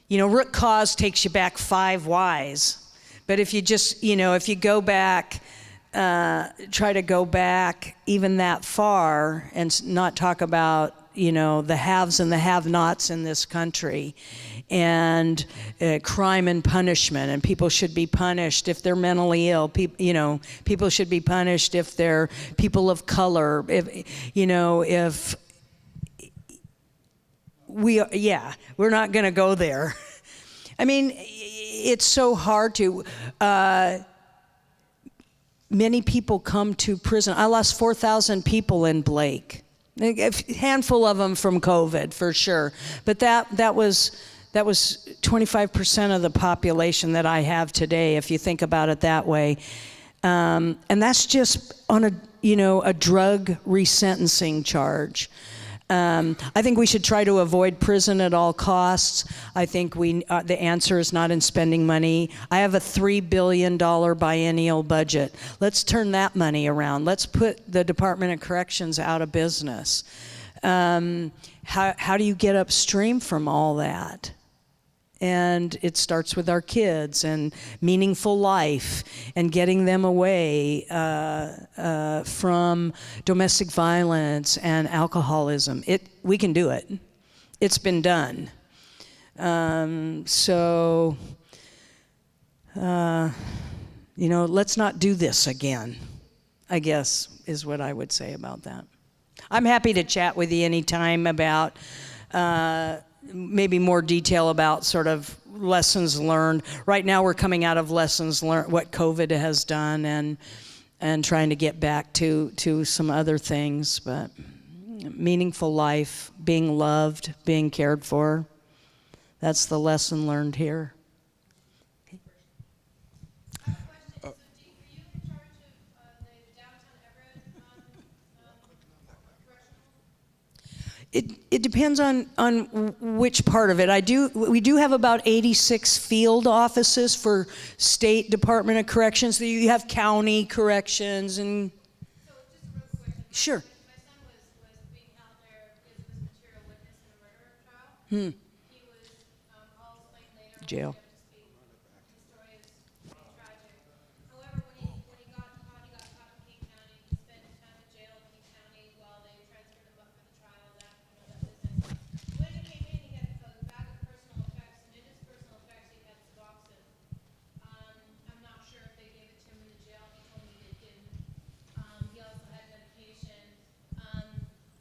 you know, root cause takes you back 5 whys. But if you just, you know, if you go back, try to go back even that far and not talk about, you know, the haves and the have-nots in this country, and crime and punishment, and people should be punished if they're mentally ill. You know, people should be punished if they're people of color. If we're not going to go there. I mean, it's so hard to. Many people come to prison. I lost 4,000 people in Blake. A handful of them from COVID, for sure. But that was 25% of the population that I have today, if you think about it that way. And that's just on a drug resentencing charge. I think we should try to avoid prison at all costs. I think the answer is not in spending money. I have a $3 billion biennial budget. Let's turn that money around. Let's put the Department of Corrections out of business. How do you get upstream from all that? And it starts with our kids and meaningful life and getting them away from domestic violence and alcoholism. We can do it. It's been done. Let's not do this again, I guess, is what I would say about that. I'm happy to chat with you anytime about maybe more detail about sort of lessons learned. Right now we're coming out of lessons learned, what COVID has done, and trying to get back to some other things, but meaningful life, being loved, being cared for, that's the lesson learned here. It depends on which part of it. We do have about 86 field offices for State Department of Corrections. You have county corrections and. So just a real quick. Sure. My son was being held there because of his material witness in a murder trial. He was, I'll explain later. Jail. The story is tragic. However, when he got caught in King County. He spent time in jail in King County while they transferred him up for the trial. When he came in, he had a bag of personal effects, and in his personal effects, he had Suboxone. I'm not sure if they gave it to him in the jail. He told me they didn't. He also had medication.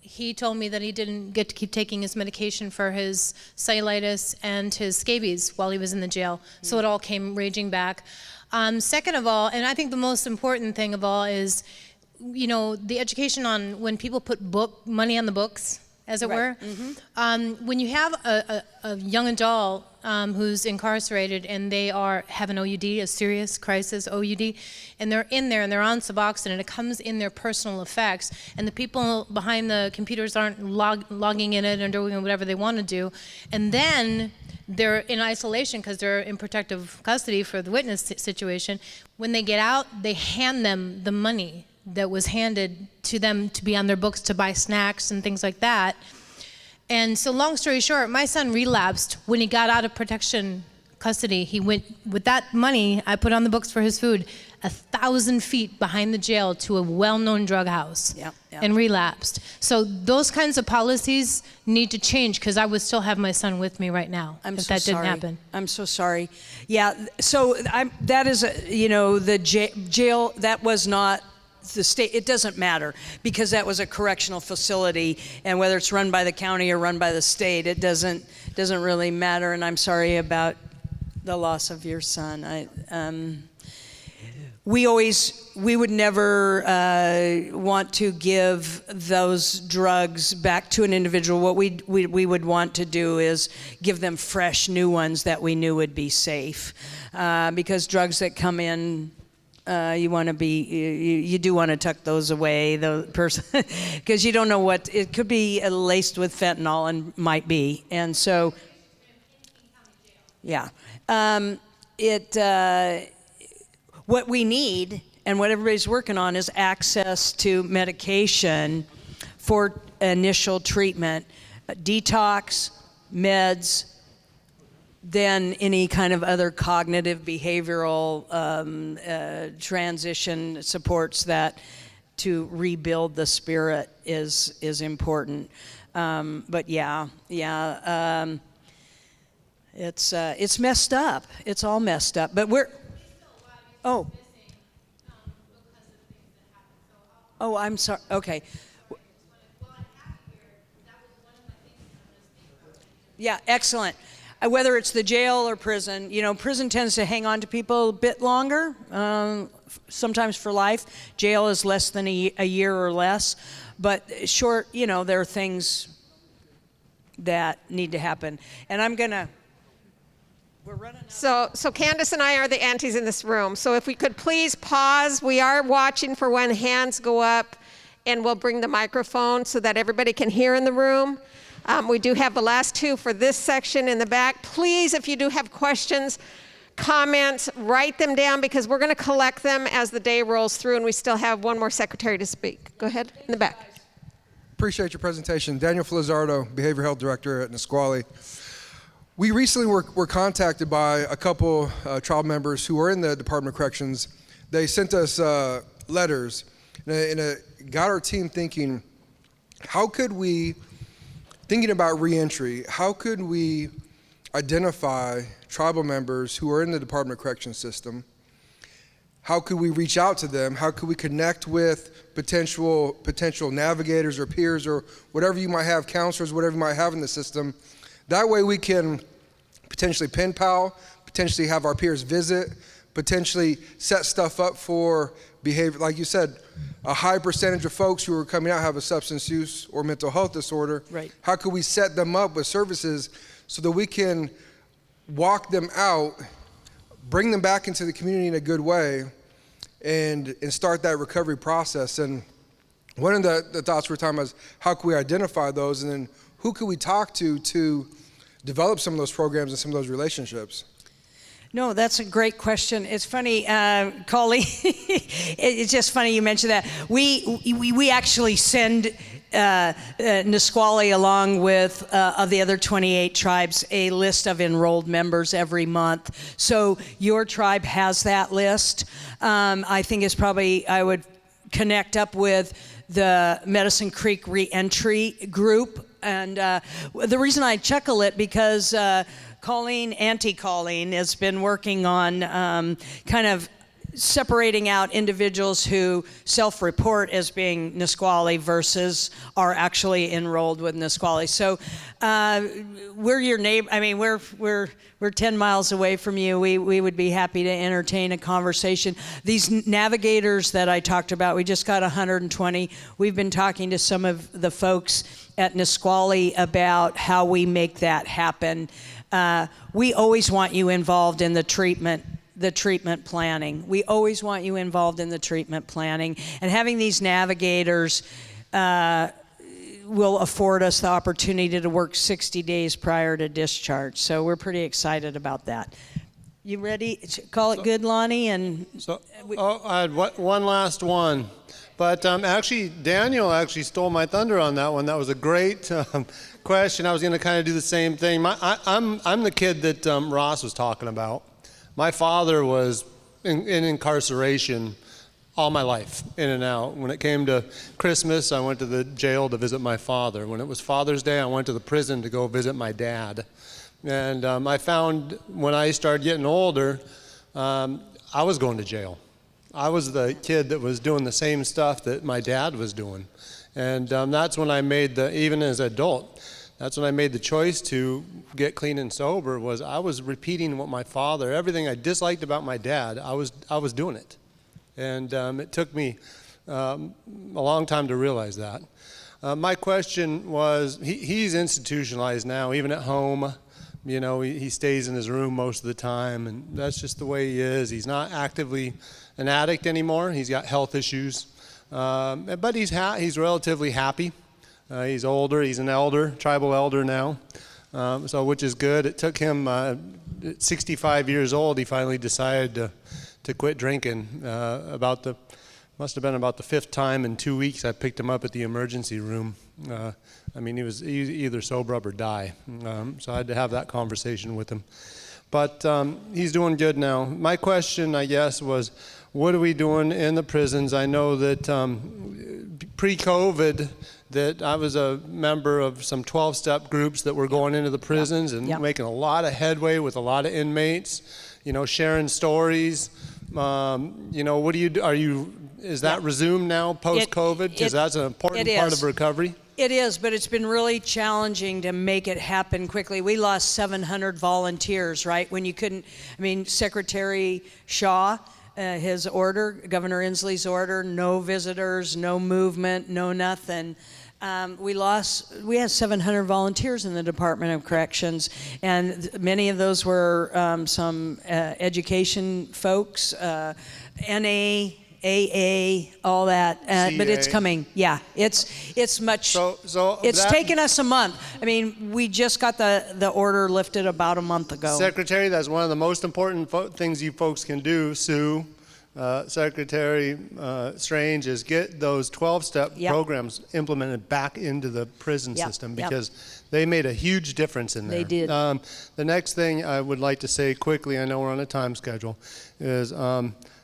He told me that he didn't get to keep taking his medication for his cellulitis and his scabies while he was in the jail. So it all came raging back. Second of all, and I think the most important thing of all is, the education on when people put money on the books, as it were. Mm-hmm. When you have a young adult who's incarcerated and they have an OUD, a serious crisis OUD, and they're in there and they're on Suboxone and it comes in their personal effects, and the people behind the computers aren't logging in it and doing whatever they want to do, and then they're in isolation because they're in protective custody for the witness situation. When they get out, they hand them the money that was handed to them to be on their books to buy snacks and things like that. And so long story short, my son relapsed when he got out of protection custody. He went, with that money I put on the books for his food, 1,000 feet behind the jail to a well-known drug house. Yep. And relapsed. So those kinds of policies need to change, because I would still have my son with me right now if that didn't happen. I'm so sorry. Yeah, so that is, the jail, that was not the state, it doesn't matter, because that was a correctional facility, and whether it's run by the county or run by the state, it doesn't really matter. And I'm sorry about the loss of your son. We would never want to give those drugs back to an individual. What we would want to do is give them fresh, new ones that we knew would be safe, because drugs that come in, you do want to tuck those away, because you don't know what, it could be laced with fentanyl, and might be. And so, yeah. What we need, and what everybody's working on, is access to medication for initial treatment, detox, meds, then any kind of other cognitive behavioral transition supports that to rebuild the spirit is important. But it's messed up. It's all messed up. But I'm sorry. Okay. Yeah, excellent. Whether it's the jail or prison, prison tends to hang on to people a bit longer, sometimes for life. Jail is less than a year or less. But short, there are things that need to happen. And we're running out. So Candace and I are the aunties in this room. So if we could please pause. We are watching for when hands go up, and we'll bring the microphone so that everybody can hear in the room. We do have the last two for this section in the back. Please, if you do have questions, comments, write them down, because we're going to collect them as the day rolls through, and we still have one more secretary to speak. Go ahead, in the back. Appreciate your presentation. Daniel Felizardo, Behavioral Health Director at Nisqually. We recently were contacted by a couple trial members who were in the Department of Corrections. They sent us letters, and it got our team thinking, thinking about reentry, how could we identify tribal members who are in the Department of Corrections system? How could we reach out to them? How could we connect with potential navigators or peers or whatever you might have, counselors, whatever you might have in the system? That way we can potentially pen pal, potentially have our peers visit, potentially set stuff up for behavior. Like you said, a high percentage of folks who are coming out have a substance use or mental health disorder. Right. How could we set them up with services so that we can walk them out, bring them back into the community in a good way, and start that recovery process? And one of the thoughts we're talking about is how can we identify those, and then who could we talk to develop some of those programs and some of those relationships? No, that's a great question. It's funny, Colleen, it's just funny you mentioned that. We actually send Nisqually, along with of the other 28 tribes, a list of enrolled members every month. So your tribe has that list. I think it's probably, I would connect up with the Medicine Creek Reentry Group. And the reason I chuckle it, because Auntie Colleen has been working on kind of separating out individuals who self-report as being Nisqually versus are actually enrolled with Nisqually. So we're your neighbor. I mean, we're 10 miles away from you. We would be happy to entertain a conversation. These navigators that I talked about, we just got 120. We've been talking to some of the folks at Nisqually about how we make that happen. We always want you involved in the treatment planning. We always want you involved in the treatment planning. And having these navigators will afford us the opportunity to work 60 days prior to discharge. So we're pretty excited about that. You ready to call it good, Loni? I had one last one. But actually, Daniel actually stole my thunder on that one. That was a great question. I was going to kind of do the same thing. I'm the kid that Ross was talking about. My father was in incarceration all my life, in and out. When it came to Christmas, I went to the jail to visit my father. When it was Father's Day, I went to the prison to go visit my dad. And I found when I started getting older, I was going to jail. I was the kid that was doing the same stuff that my dad was doing. And that's when I made even as an adult, that's when I made the choice to get clean and sober. I was repeating what my father, everything I disliked about my dad, I was doing it. And it took me a long time to realize that. My question was, he's institutionalized now, even at home. You know, he stays in his room most of the time, and that's just the way he is. He's not actively an addict anymore. He's got health issues, but he's relatively happy. He's older. He's an elder, tribal elder now, so which is good. It took him at 65 years old. He finally decided to quit drinking. Must have been about the 5th time in 2 weeks I picked him up at the emergency room. I mean, he was either sober up or die. So I had to have that conversation with him. But he's doing good now. My question, I guess, was what are we doing in the prisons? I know that pre-COVID, that I was a member of some 12-step groups that were going into the prisons and making a lot of headway with a lot of inmates, you know, sharing stories. You know, what is that resumed now post-COVID? Because that's an important part of recovery. It is, but it's been really challenging to make it happen quickly. We lost 700 volunteers, right? When you couldn't, I mean, Secretary Shaw, his order, Governor Inslee's order, no visitors, no movement, no nothing. We had 700 volunteers in the Department of Corrections, and many of those were some education folks, NA, AA, all that, but it's coming. Yeah, it's much. It's taken us a month. I mean, we just got the order lifted about a month ago. Secretary, that's one of the most important things you folks can do, Sue. Secretary Strange, is get those 12-step programs implemented back into the prison system, because they made a huge difference in there. They did. The next thing I would like to say quickly, I know we're on a time schedule, is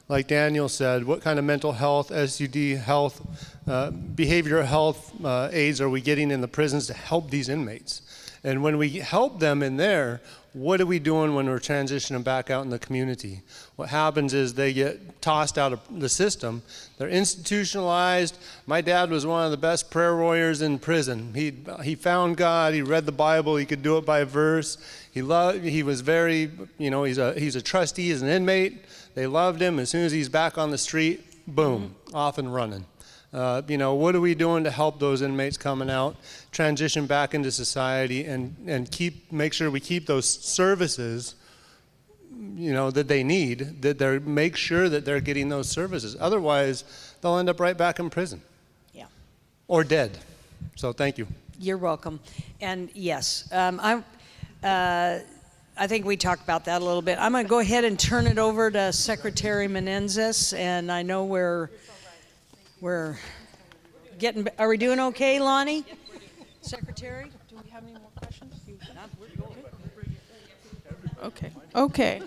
like Daniel said, what kind of mental health, SUD health, behavioral health aids are we getting in the prisons to help these inmates? And when we help them in there, what are we doing when we're transitioning back out in the community? What happens is they get tossed out of the system. They're institutionalized. My dad was one of the best prayer warriors in prison. He found God. He read the Bible. He could do it by verse. He was very, you know, he's a trustee. He's an inmate. They loved him. As soon as he's back on the street, boom, off and running. You know, what are we doing to help those inmates coming out, transition back into society, and make sure we keep those services, you know, that they need, make sure that they're getting those services. Otherwise, they'll end up right back in prison. Yeah. Or dead. So thank you. You're welcome. And yes, I think we talked about that a little bit. I'm going to go ahead and turn it over to Secretary Meneses, and I know we're getting. Are we doing okay, Loni? Secretary, do we have any more questions? Okay.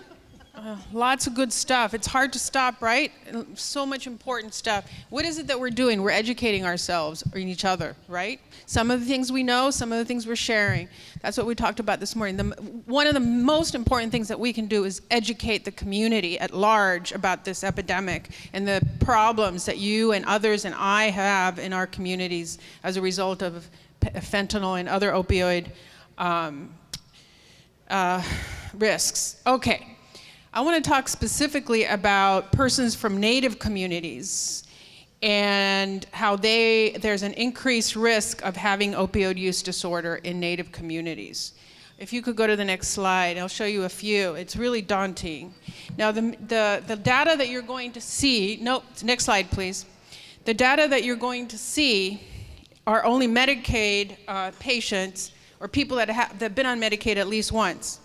Lots of good stuff. It's hard to stop, right? So much important stuff. What is it that we're doing? We're educating ourselves and each other, right? Some of the things we know, some of the things we're sharing. That's what we talked about this morning. One of the most important things that we can do is educate the community at large about this epidemic and the problems that you and others and I have in our communities as a result of fentanyl and other opioid risks. Okay. I want to talk specifically about persons from Native communities and how there's an increased risk of having opioid use disorder in Native communities. If you could go to the next slide, I'll show you a few. It's really daunting. Now, the data that you're going to see, next slide, please. The data that you're going to see are only Medicaid patients or people that have been on Medicaid at least once.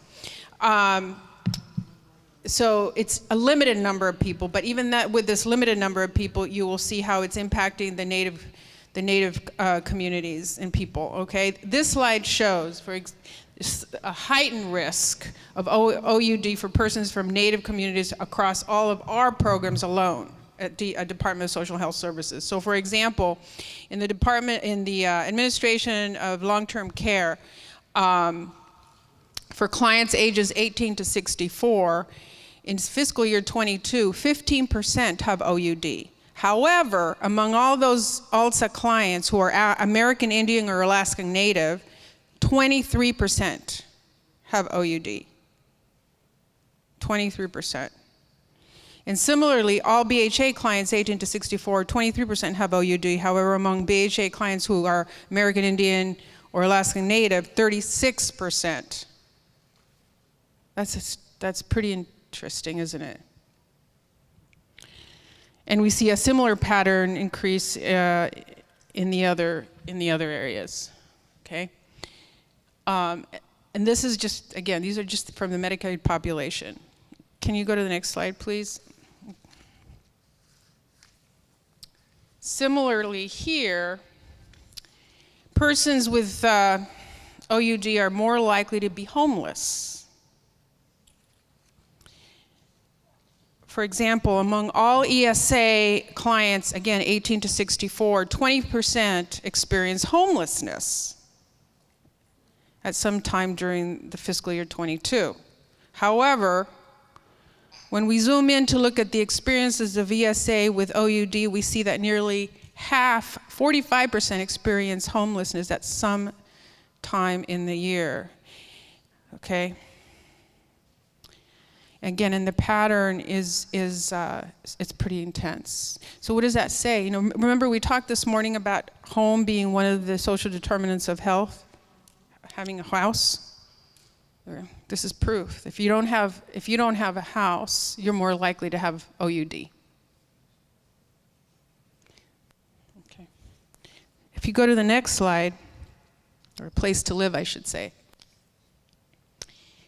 So it's a limited number of people, but even that, with this limited number of people, you will see how it's impacting the native communities and people. Okay, this slide shows a heightened risk of OUD for persons from Native communities across all of our programs alone at Department of Social Health Services. So, for example, in the Administration of Long-Term Care, for clients ages 18 to 64. in fiscal year 22, 15% have OUD. However, among all those ALSA clients who are American Indian or Alaskan Native, 23% have OUD. 23%. And similarly, all BHA clients 18 to 64, 23% have OUD. However, among BHA clients who are American Indian or Alaskan Native, 36%. That's pretty interesting, isn't it? And we see a similar pattern increase in the other areas. Okay. And this is just, again, these are just from the Medicaid population. Can you go to the next slide, please? Similarly here, persons with OUD are more likely to be homeless. For example, among all ESA clients, again, 18 to 64, 20% experience homelessness at some time during the fiscal year 22. However, when we zoom in to look at the experiences of ESA with OUD, we see that nearly half, 45%, experience homelessness at some time in the year. Okay? Again, and the pattern is it's pretty intense. So what does that say? You know, remember we talked this morning about home being one of the social determinants of health, having a house. This is proof. If you don't have a house, you're more likely to have OUD. Okay. If you go to the next slide, or place to live, I should say.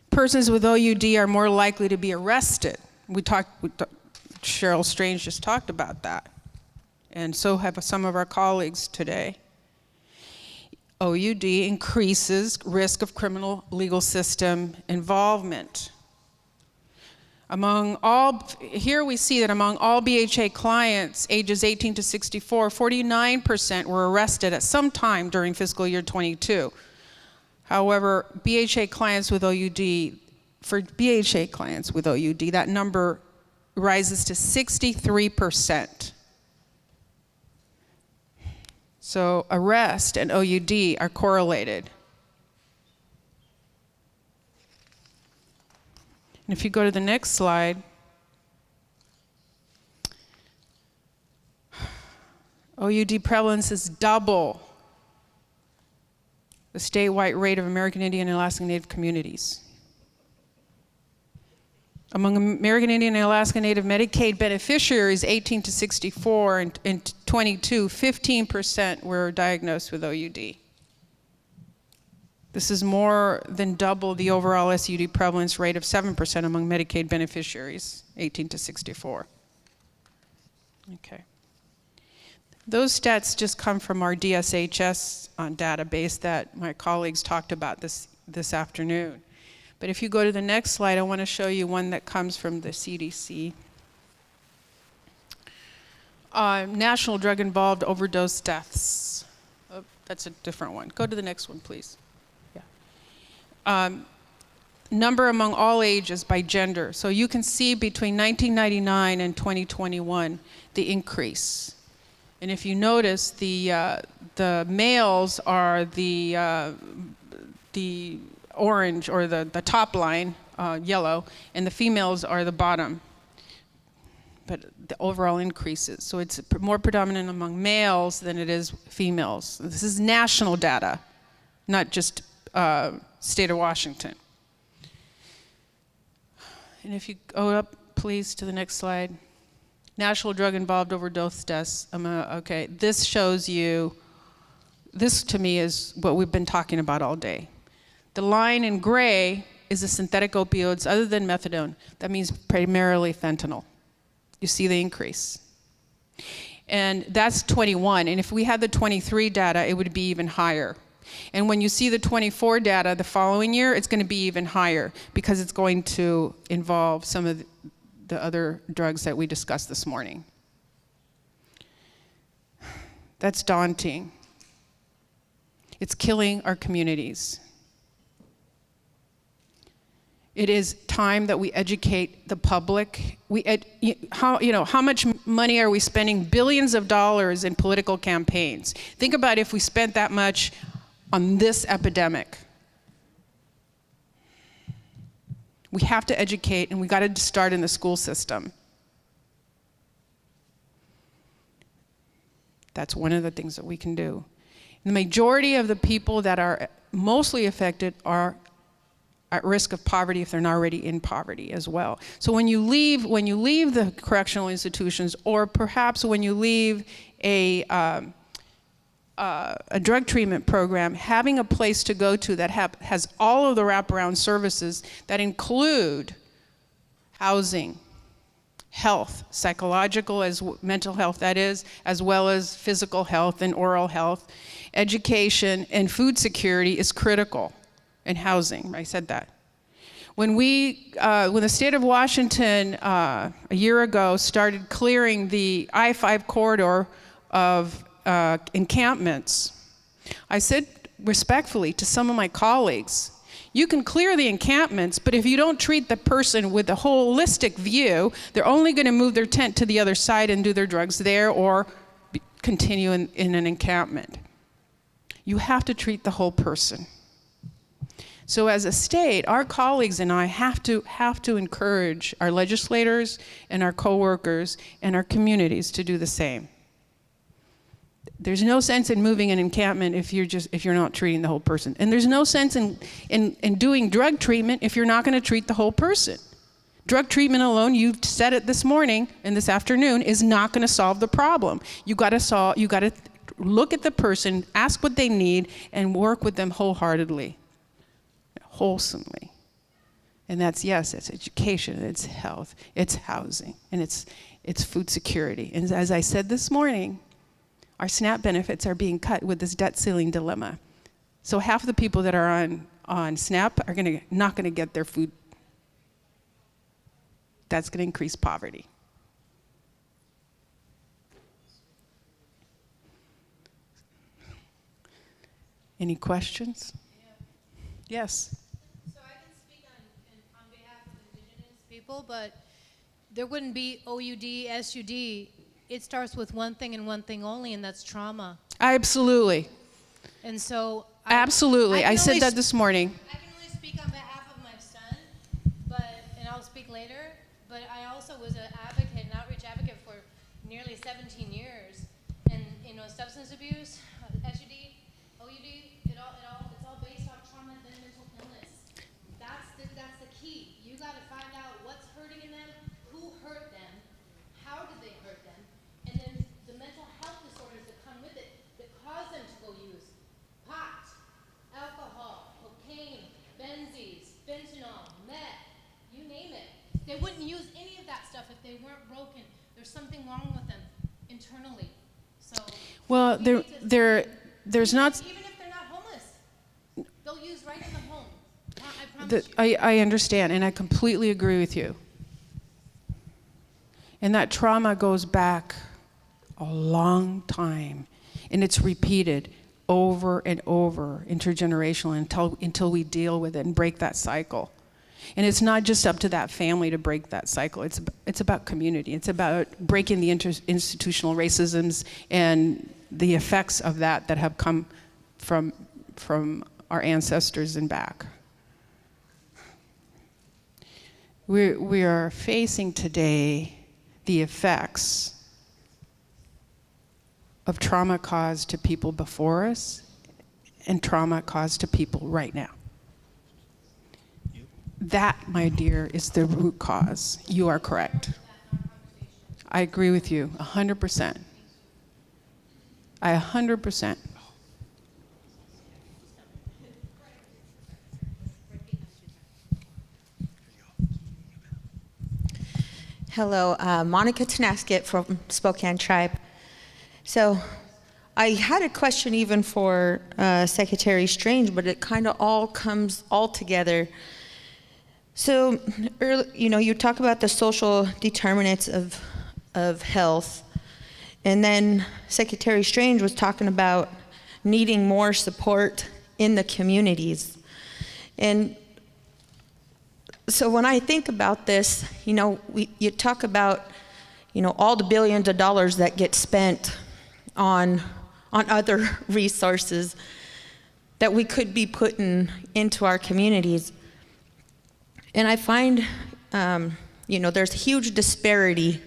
Persons with OUD are more likely to be arrested. Cheryl Strange just talked about that. And so have some of our colleagues today. OUD increases risk of criminal legal system involvement. Here we see that among all BHA clients ages 18 to 64, 49% were arrested at some time during fiscal year 22. However, BHA clients with OUD, for BHA clients with OUD, that number rises to 63%. So arrest and OUD are correlated. And if you go to the next slide, OUD prevalence is double the statewide rate of American Indian and Alaskan Native communities. Among American Indian and Alaskan Native Medicaid beneficiaries 18 to 64 and 22, 15% were diagnosed with OUD. This is more than double the overall SUD prevalence rate of 7% among Medicaid beneficiaries 18 to 64. Okay. Those stats just come from our DSHS database that my colleagues talked about this afternoon. But if you go to the next slide, I want to show you one that comes from the CDC. National drug-involved overdose deaths. Oh, that's a different one. Go to the next one, please. Yeah. Number among all ages by gender. So you can see between 1999 and 2021, the increase. And if you notice, the males are the orange, or the top line, yellow, and the females are the bottom. But the overall increases. So it's more predominant among males than it is females. This is national data, not just state of Washington. And if you go up, please, to the next slide. National drug-involved overdose deaths. Okay, this shows you, this to me is what we've been talking about all day. The line in gray is the synthetic opioids other than methadone. That means primarily fentanyl. You see the increase. And that's 21. And if we had the 23 data, it would be even higher. And when you see the 24 data the following year, it's going to be even higher because it's going to involve some of the other drugs that we discussed this morning. That's daunting. It's killing our communities. It is time that we educate the public. How much money are we spending? Billions of dollars in political campaigns. Think about if we spent that much on this epidemic. We have to educate, and we got to start in the school system. That's one of the things that we can do. And the majority of the people that are mostly affected are at risk of poverty if they're not already in poverty as well. So when you leave the correctional institutions, or perhaps when you leave a drug treatment program, having a place to go to that has all of the wraparound services that include housing, health, psychological as mental health, that is, as well as physical health and oral health, education, and food security is critical. And housing, I said that. When the state of Washington a year ago started clearing the I-5 corridor of encampments, I said respectfully to some of my colleagues, you can clear the encampments, but if you don't treat the person with a holistic view, they're only going to move their tent to the other side and do their drugs there or continue in an encampment. You have to treat the whole person. So as a state, our colleagues and I have to encourage our legislators and our coworkers and our communities to do the same. There's no sense in moving an encampment if you're not treating the whole person. And there's no sense in doing drug treatment if you're not going to treat the whole person. Drug treatment alone, you said it this morning and this afternoon, is not going to solve the problem. You got to look at the person, ask what they need, and work with them wholeheartedly. Wholesomely. And that's, yes, it's education, it's health, it's housing, and it's food security. And as I said this morning, our SNAP benefits are being cut with this debt ceiling dilemma. So half the people that are on SNAP are not going to get their food. That's going to increase poverty. Any questions? Yeah. Yes. People, but there wouldn't be OUD, SUD. It starts with one thing and one thing only, and that's trauma. Absolutely. And so absolutely. I said that this morning. I can only speak on behalf of my son, and I'll speak later, but I also was an outreach advocate for nearly 17 years. And substance abuse, SUD, OUD, it's all based on trauma and mental illness. That's the key. You got to find out what's hurting in them, who hurt them, how did they hurt them, and then the mental health disorders that come with it that cause them to go use pot, alcohol, cocaine, benzies, fentanyl, meth, you name it. They wouldn't use any of that stuff if they weren't broken. There's something wrong with them internally. So well, there's not. Even if they're not homeless, they'll use right in the home. I understand, and I completely agree with you. And that trauma goes back a long time, and it's repeated over and over, intergenerational, until we deal with it and break that cycle. And it's not just up to that family to break that cycle. It's about community. It's about breaking the institutional racisms and the effects of that have come from our ancestors and back. We are facing today the effects of trauma caused to people before us and trauma caused to people right now. That, my dear, is the root cause. You are correct. I agree with you 100%. I 100%. Hello, Monica Tenasket from Spokane Tribe. So I had a question even for Secretary Strange, but it kind of all comes all together. So, you talk about the social determinants of health, and then Secretary Strange was talking about needing more support in the communities. And So when I think about this, you talk about, all the billions of dollars that get spent on other resources that we could be putting into our communities. And I find, there's huge disparity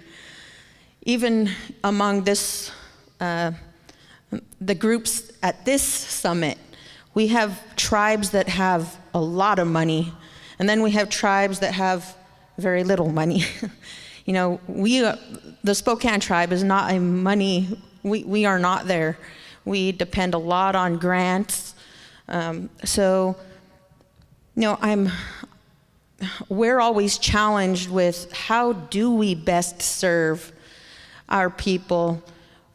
even among this, the groups at this summit. We have tribes that have a lot of money, and then we have tribes that have very little money. The Spokane tribe is not a money, we are not there. We depend a lot on grants. We're always challenged with how do we best serve our people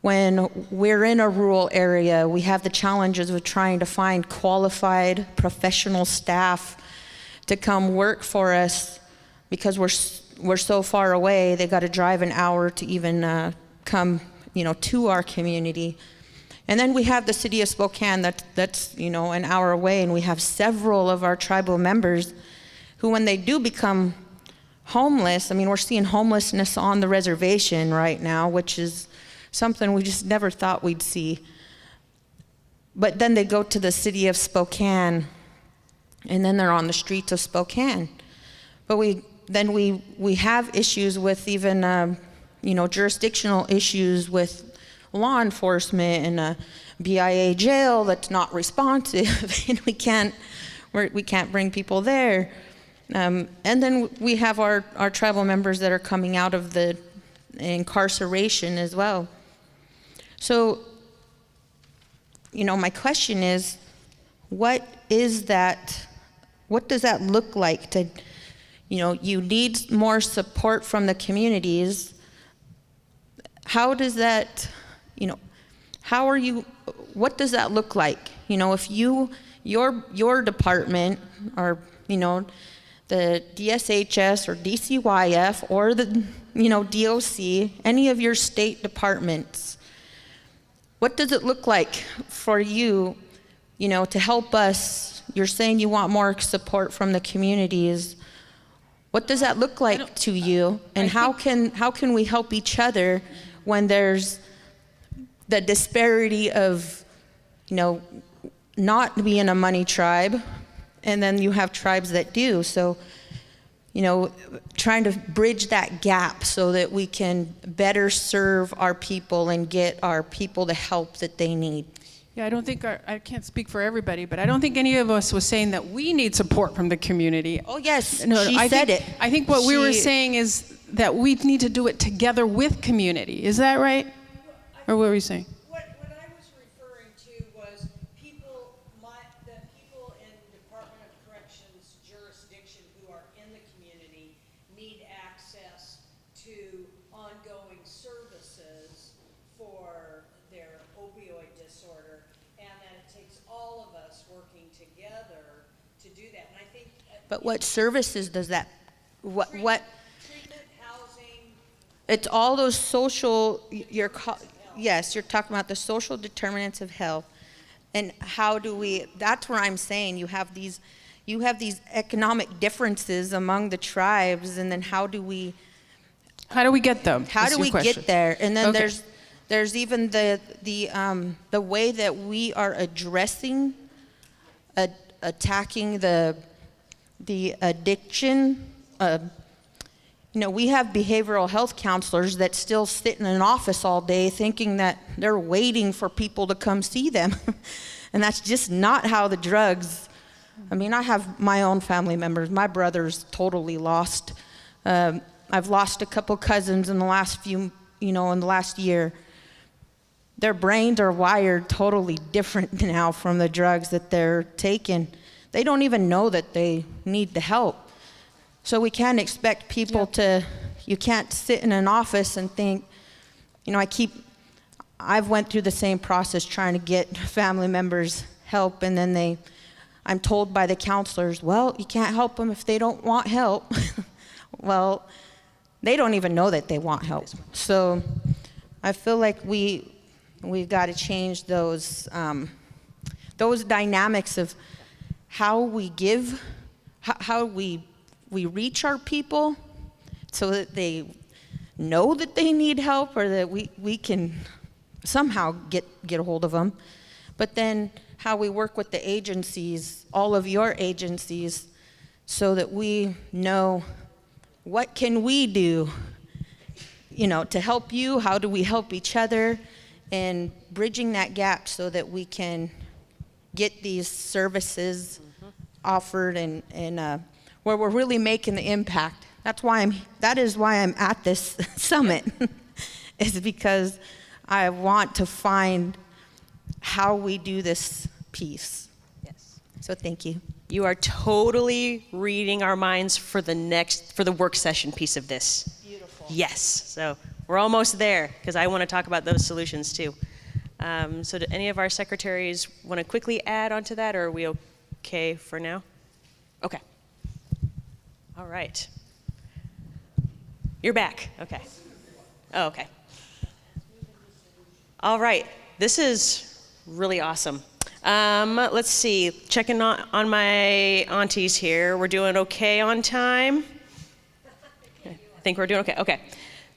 when we're in a rural area. We have the challenges of trying to find qualified professional staff to come work for us because we're so far away. They got to drive an hour to even come, to our community. And then we have the city of Spokane that's an hour away, and we have several of our tribal members who, when they do become homeless, we're seeing homelessness on the reservation right now, which is something we just never thought we'd see. But then they go to the city of Spokane, and then they're on the streets of Spokane. But we have issues with even, jurisdictional issues with law enforcement and a BIA jail that's not responsive, and we can't bring people there. And then we have our tribal members that are coming out of the incarceration as well. So, my question is, what does that look like to, you need more support from the communities. How does that, what does that look like? If your department or, the DSHS or DCYF or the, DOC, any of your state departments, what does it look like for you, to help us? You're saying you want more support from the communities. What does that look like to you? And how can we help each other when there's the disparity of, not being a money tribe, and then you have tribes that do. So, trying to bridge that gap so that we can better serve our people and get our people the help that they need. Yeah, I can't speak for everybody, but I don't think any of us was saying that we need support from the community. Oh, yes, no, she said it. I think what we were saying is that we need to do it together with community. Is that right? Or what were you saying? What I was referring to was the people in Department of Corrections jurisdiction who are in the community need access to ongoing services for their opioid disorder, and that it takes all of us working together to do that. And I think. But what services does that? What? Treatment, housing. It's all those social. Yes, you're talking about the social determinants of health, and how do we? That's where I'm saying you have these economic differences among the tribes, and then how do we get them? How do we get there? And then Okay. there's even the way that we are addressing, attacking the addiction. We have behavioral health counselors that still sit in an office all day thinking that they're waiting for people to come see them. And that's just not how the drugs. I have my own family members. My brother's totally lost. I've lost a couple cousins in the last in the last year. Their brains are wired totally different now from the drugs that they're taking. They don't even know that they need the help. So we can't expect people you can't sit in an office and think, I've went through the same process trying to get family members help, and then I'm told by the counselors, well, you can't help them if they don't want help. Well, they don't even know that they want help. So I feel like we've got to change those dynamics of how we give, how we we reach our people so that they know that they need help, or that we can somehow get a hold of them. But then how we work with the agencies, all of your agencies, so that we know what can we do, to help you, how do we help each other, and bridging that gap so that we can get these services offered and where we're really making the impact. That is why I'm at this summit, is because I want to find how we do this piece. Yes. So thank you. You are totally reading our minds for the work session piece of this. Beautiful. Yes. So we're almost there, because I want to talk about those solutions too. So do any of our secretaries want to quickly add onto that, or are we okay for now? Okay. All right. You're back. Okay. Oh, okay. All right. This is really awesome. Let's see. Checking on my aunties here. We're doing okay on time? I think we're doing okay. Okay.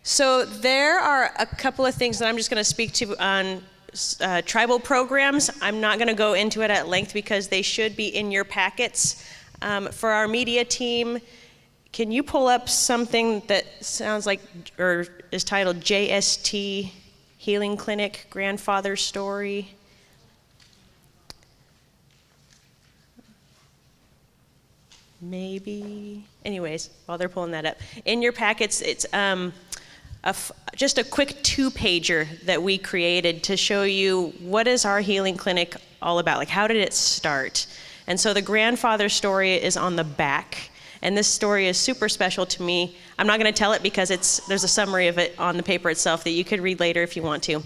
So there are a couple of things that I'm just going to speak to on tribal programs. I'm not going to go into it at length because they should be in your packets. For our media team, can you pull up something that sounds like, or is titled JST Healing Clinic Grandfather Story? Maybe. Anyways, while they're pulling that up, in your packets, it's just a quick 2-pager that we created to show you what is our healing clinic all about. Like, how did it start? And so the grandfather story is on the back. And this story is super special to me. I'm not going to tell it because there's a summary of it on the paper itself that you could read later if you want to.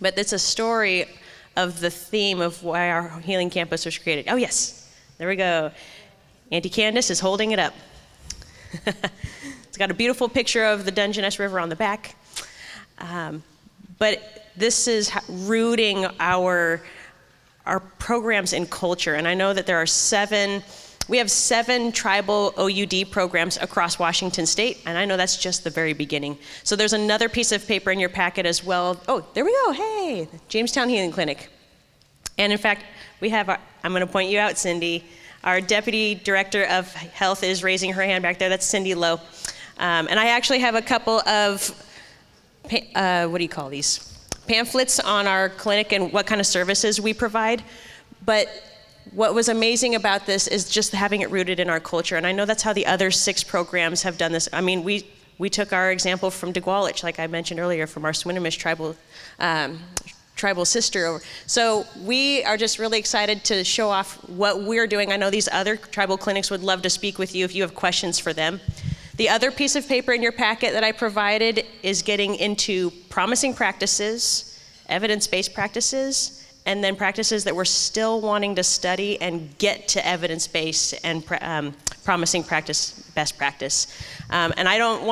But it's a story of the theme of why our healing campus was created. Oh, yes. There we go. Auntie Candace is holding it up. It's got a beautiful picture of the Dungeness River on the back. But this is rooting our programs in culture. And I know that we have 7 tribal OUD programs across Washington State, and I know that's just the very beginning. So there's another piece of paper in your packet as well. Oh, there we go, hey, Jamestown Healing Clinic. And in fact, we have, I'm gonna point you out, Cindy, our Deputy Director of Health is raising her hand back there. That's Cindy Lowe. And I actually have a couple of, what do you call these? Pamphlets on our clinic and what kind of services we provide. But what was amazing about this is just having it rooted in our culture. And I know that's how the other 6 programs have done this. I mean, we took our example from Degwalich, like I mentioned earlier, from our Swinomish tribal sister. So we are just really excited to show off what we're doing. I know these other tribal clinics would love to speak with you if you have questions for them. The other piece of paper in your packet that I provided is getting into promising practices, evidence-based practices, and then practices that we're still wanting to study and get to evidence-based and promising practice, best practice. And I don't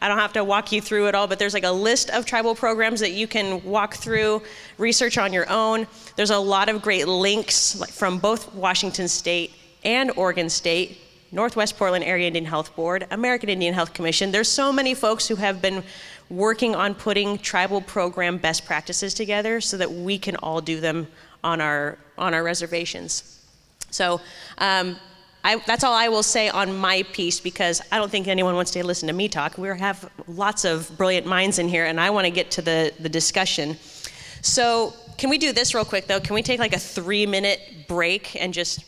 have to walk you through it all, but there's like a list of tribal programs that you can walk through, research on your own. There's a lot of great links from both Washington State and Oregon State, Northwest Portland Area Indian Health Board, American Indian Health Commission. There's so many folks who have been working on putting tribal program best practices together so that we can all do them on our reservations. So that's all I will say on my piece, because I don't think anyone wants to listen to me talk. We have lots of brilliant minds in here, and I want to get to the discussion. So can we do this real quick, though? Can we take like a 3-minute break and just,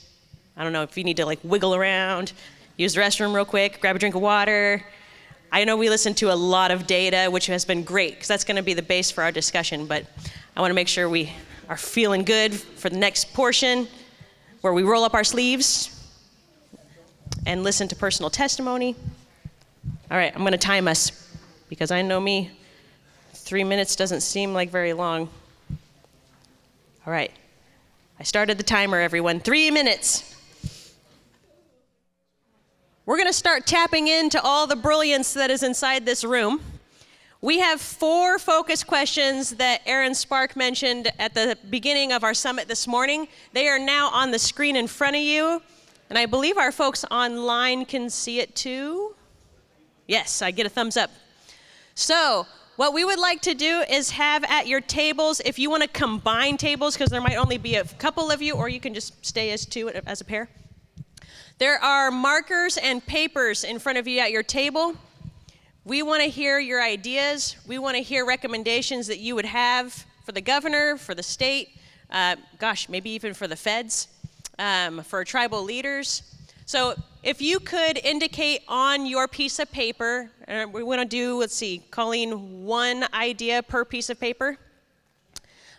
I don't know if you need to like wiggle around, use the restroom real quick, grab a drink of water. I know we listened to a lot of data, which has been great, because that's going to be the base for our discussion, but I want to make sure we are feeling good for the next portion, where we roll up our sleeves and listen to personal testimony. All right, I'm going to time us, because I know me, 3 minutes doesn't seem like very long. All right, I started the timer, everyone. 3 minutes. We're going to start tapping into all the brilliance that is inside this room. We have 4 focus questions that Aaron Spark mentioned at the beginning of our summit this morning. They are now on the screen in front of you. And I believe our folks online can see it too. Yes, I get a thumbs up. So what we would like to do is have at your tables, if you want to combine tables, because there might only be a couple of you, or you can just stay as two, as a pair. There are markers and papers in front of you at your table. We want to hear your ideas. We want to hear recommendations that you would have for the governor, for the state, gosh, maybe even for the feds, for tribal leaders. So if you could indicate on your piece of paper, we want to do, let's see, Colleen, one idea per piece of paper.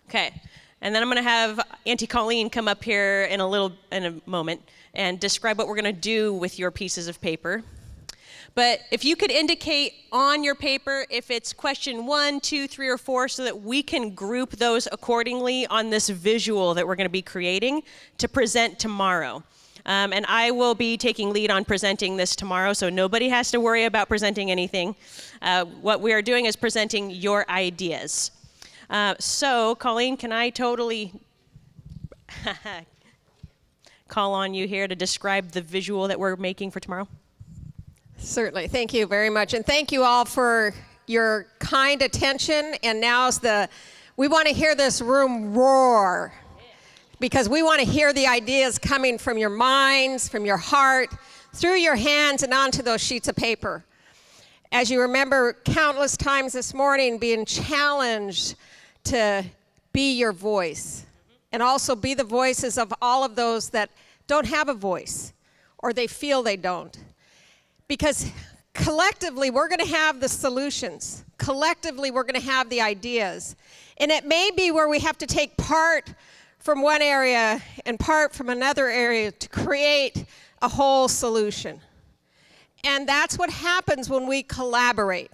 Okay, and then I'm going to have Auntie Colleen come up here in a moment and describe what we're going to do with your pieces of paper. But if you could indicate on your paper if it's question 1, 2, 3, or 4, so that we can group those accordingly on this visual that we're going to be creating to present tomorrow. And I will be taking lead on presenting this tomorrow, so nobody has to worry about presenting anything. What we are doing is presenting your ideas. So, Colleen, can I totally call on you here to describe the visual that we're making for tomorrow? Certainly. Thank you very much. And thank you all for your kind attention. And now's we want to hear this room roar, because we want to hear the ideas coming from your minds, from your heart, through your hands and onto those sheets of paper. As you remember countless times this morning, being challenged to be your voice, and also be the voices of all of those that don't have a voice, or they feel they don't. Because collectively, we're going to have the solutions. Collectively, we're going to have the ideas. And it may be where we have to take part from one area and part from another area to create a whole solution. And that's what happens when we collaborate.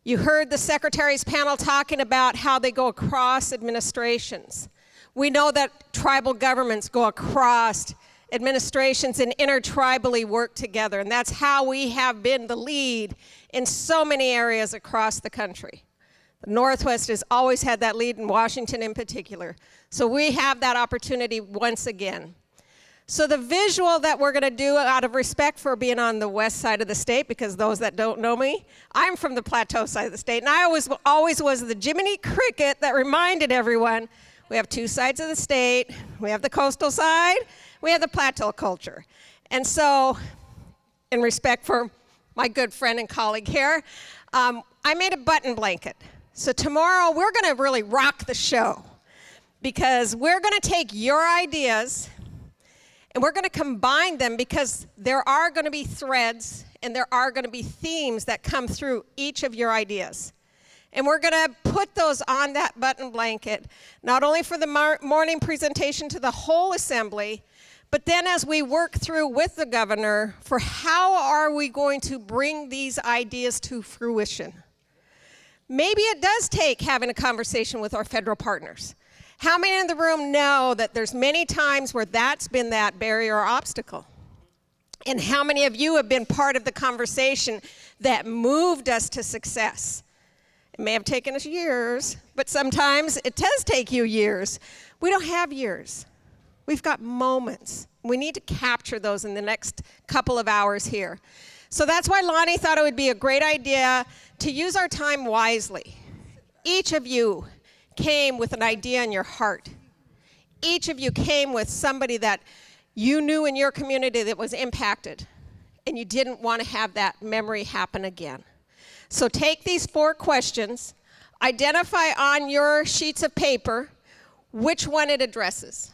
You heard the Secretary's panel talking about how they go across administrations. We know that tribal governments go across administrations and intertribally work together, and that's how we have been the lead in so many areas across the country. The Northwest has always had that lead, in Washington in particular. So we have that opportunity once again. So the visual that we're going to do, out of respect for being on the west side of the state, because those that don't know me, I'm from the plateau side of the state, and I always was the Jiminy Cricket that reminded everyone, we have two sides of the state. We have the coastal side, we have the plateau culture. And so, in respect for my good friend and colleague here, I made a button blanket. So tomorrow, we're going to really rock the show, because we're going to take your ideas and we're going to combine them, because there are going to be threads and there are going to be themes that come through each of your ideas. And we're going to put those on that button blanket, not only for the morning presentation to the whole assembly, but then as we work through with the governor for how are we going to bring these ideas to fruition. Maybe it does take having a conversation with our federal partners. How many in the room know that there's many times where that's been that barrier or obstacle? And how many of you have been part of the conversation that moved us to success? It may have taken us years, but sometimes it does take you years. We don't have years. We've got moments. We need to capture those in the next couple of hours here. So that's why Loni thought it would be a great idea to use our time wisely. Each of you came with an idea in your heart. Each of you came with somebody that you knew in your community that was impacted, and you didn't want to have that memory happen again. So take these 4 questions, identify on your sheets of paper which one it addresses.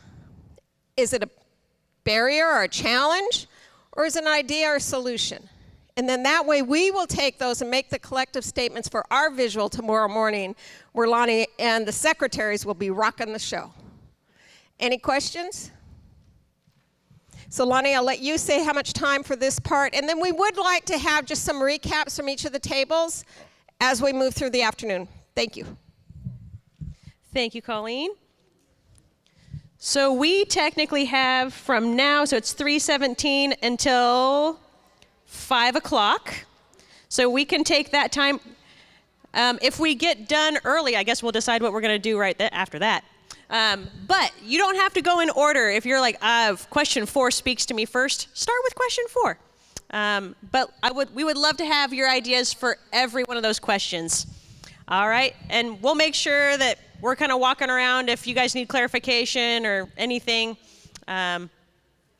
Is it a barrier or a challenge, or is it an idea or a solution? And then that way we will take those and make the collective statements for our visual tomorrow morning, where Loni and the secretaries will be rocking the show. Any questions? So Loni, I'll let you say how much time for this part, and then we would like to have just some recaps from each of the tables as we move through the afternoon. Thank you. Thank you, Colleen. So we technically have from now, so it's 3:17 until 5 o'clock. So we can take that time. If we get done early, I guess we'll decide what we're going to do after that. But you don't have to go in order. If you're like, question 4 speaks to me first, start with question 4. But we would love to have your ideas for every one of those questions. All right, and we'll make sure that we're kind of walking around if you guys need clarification or anything.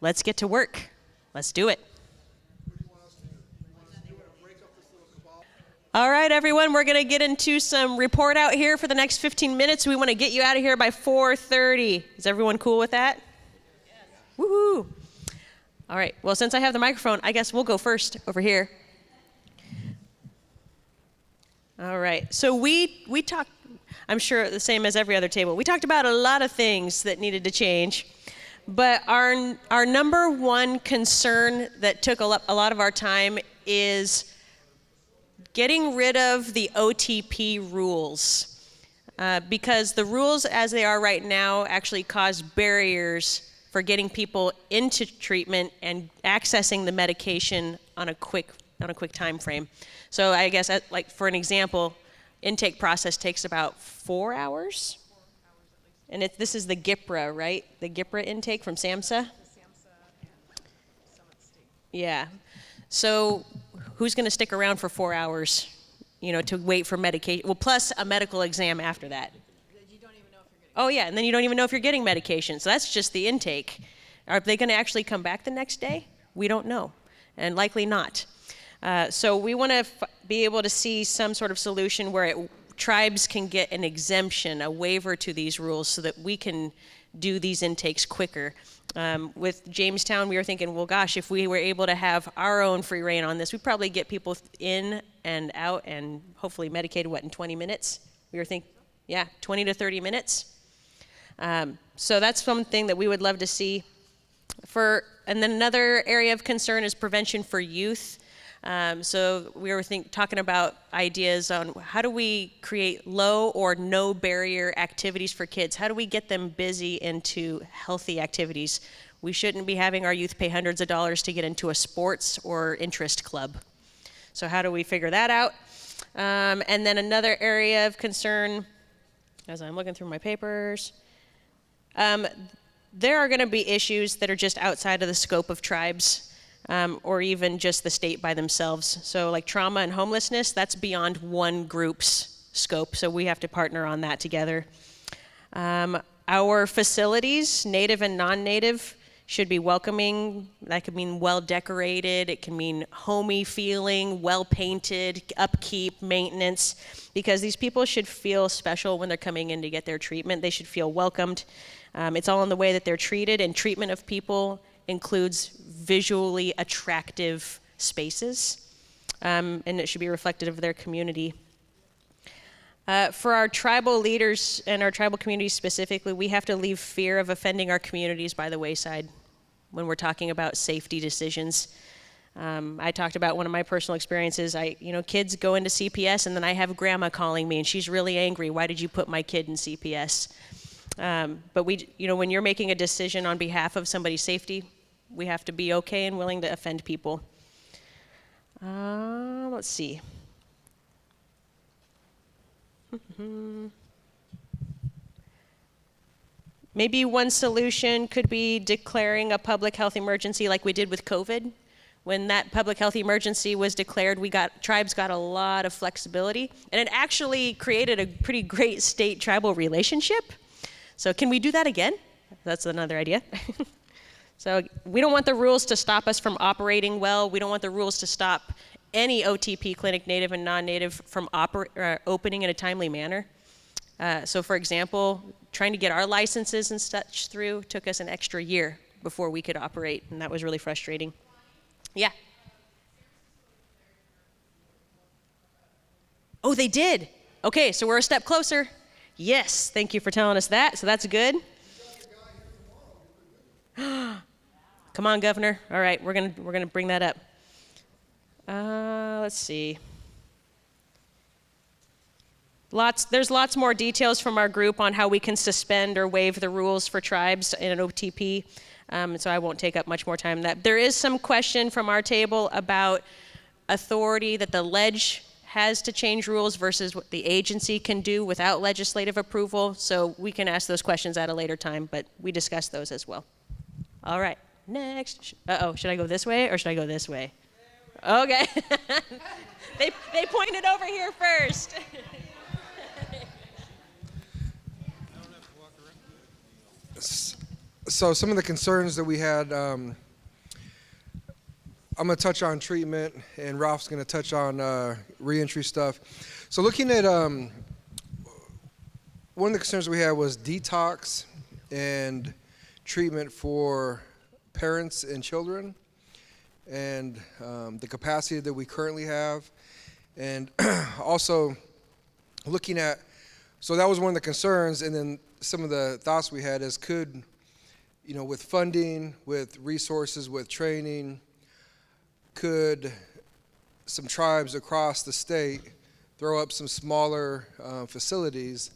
Let's get to work. Let's do it. All right, everyone, we're going to get into some report out here for the next 15 minutes. We want to get you out of here by 4:30. Is everyone cool with that? Yes. Woohoo. All right, well, since I have the microphone, I guess we'll go first over here. All right, so we talked, I'm sure the same as every other table, we talked about a lot of things that needed to change, but our number one concern that took a lot of our time is getting rid of the OTP rules, because the rules as they are right now actually cause barriers for getting people into treatment and accessing the medication on a quick time frame. So I guess, like for an example, intake process takes about 4 hours. And this is the GIPRA, right? The GIPRA intake from SAMHSA? Yeah. So who's going to stick around for 4 hours, to wait for medication? Well, plus a medical exam after that. You don't even know if you're getting. Oh, yeah, and then you don't even know if you're getting medication. So that's just the intake. Are they going to actually come back the next day? We don't know, and likely not. So we want to be able to see some sort of solution where tribes can get an exemption, a waiver to these rules so that we can do these intakes quicker. With Jamestown, we were thinking, well, gosh, if we were able to have our own free reign on this, we'd probably get people in and out and hopefully medicated, in 20 minutes? We were thinking, 20 to 30 minutes. So that's something that we would love to see. And then another area of concern is prevention for youth. So we were talking about ideas on how do we create low or no barrier activities for kids? How do we get them busy into healthy activities? We shouldn't be having our youth pay hundreds of dollars to get into a sports or interest club. So how do we figure that out? And then another area of concern, as I'm looking through my papers, there are going to be issues that are just outside of the scope of tribes. Or even just the state by themselves. So like trauma and homelessness, that's beyond one group's scope, so we have to partner on that together. Our facilities, native and non-native, should be welcoming. That could mean well-decorated, it can mean homey feeling, well-painted, upkeep, maintenance, because these people should feel special when they're coming in to get their treatment. They should feel welcomed. It's all in the way that they're treated, and treatment of people includes visually attractive spaces, and it should be reflective of their community. For our tribal leaders and our tribal communities specifically, we have to leave fear of offending our communities by the wayside when we're talking about safety decisions. I talked about one of my personal experiences. Kids go into CPS and then I have grandma calling me and she's really angry. Why did you put my kid in CPS? But when you're making a decision on behalf of somebody's safety, we have to be okay and willing to offend people. Let's see. Maybe one solution could be declaring a public health emergency like we did with COVID. When that public health emergency was declared, tribes got a lot of flexibility, and it actually created a pretty great state-tribal relationship. So can we do that again? That's another idea. So we don't want the rules to stop us from operating well. We don't want the rules to stop any OTP clinic, native and non-native, from opening in a timely manner. So for example, trying to get our licenses and such through took us an extra year before we could operate, and that was really frustrating. Yeah. Oh, they did? Okay, so we're a step closer. Yes, thank you for telling us that, so that's good. Come on, Governor. All right, we're gonna bring that up. Let's see. There's lots more details from our group on how we can suspend or waive the rules for tribes in an OTP, so I won't take up much more time on that. There is some question from our table about authority that the ledge has to change rules versus what the agency can do without legislative approval. So we can ask those questions at a later time, but we discussed those as well. All right, next. Uh-oh, should I go this way or should I go this way? Okay. They pointed over here first. So some of the concerns that we had, I'm going to touch on treatment, and Ralph's going to touch on reentry stuff. So looking at one of the concerns we had was detox and treatment for parents and children, and the capacity that we currently have, and also looking at, so that was one of the concerns, and then some of the thoughts we had is could, you know, with funding, with resources, with training, could some tribes across the state throw up some smaller facilities?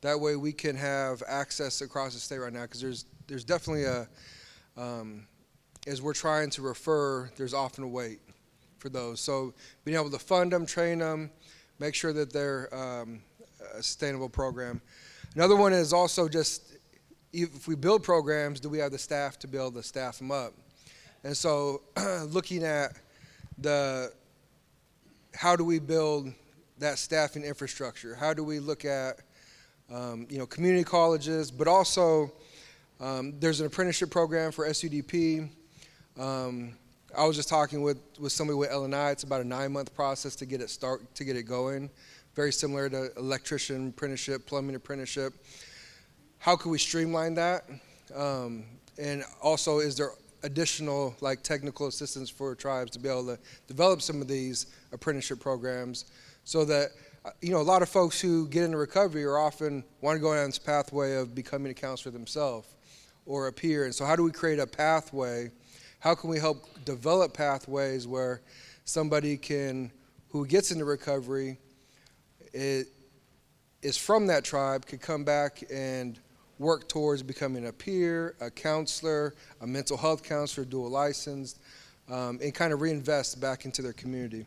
That way we can have access across the state right now, because there's definitely a, as we're trying to refer, there's often a wait for those. So being able to fund them, train them, make sure that they're a sustainable program. Another one is also just, if we build programs, do we have the staff to be able to staff them up? And so looking at how do we build that staffing infrastructure? How do we look at, community colleges, but also there's an apprenticeship program for SUDP. I was just talking with somebody with LNI. It's about a 9-month process to get it going. Very similar to electrician apprenticeship, plumbing apprenticeship. How can we streamline that? And also, is there additional technical assistance for tribes to be able to develop some of these apprenticeship programs, so that a lot of folks who get into recovery are often want to go down this pathway of becoming a counselor themselves or a peer. And so how do we create a pathway? How can we help develop pathways where somebody who gets into recovery is from that tribe, could come back and work towards becoming a peer, a counselor, a mental health counselor, dual licensed, and kind of reinvest back into their community.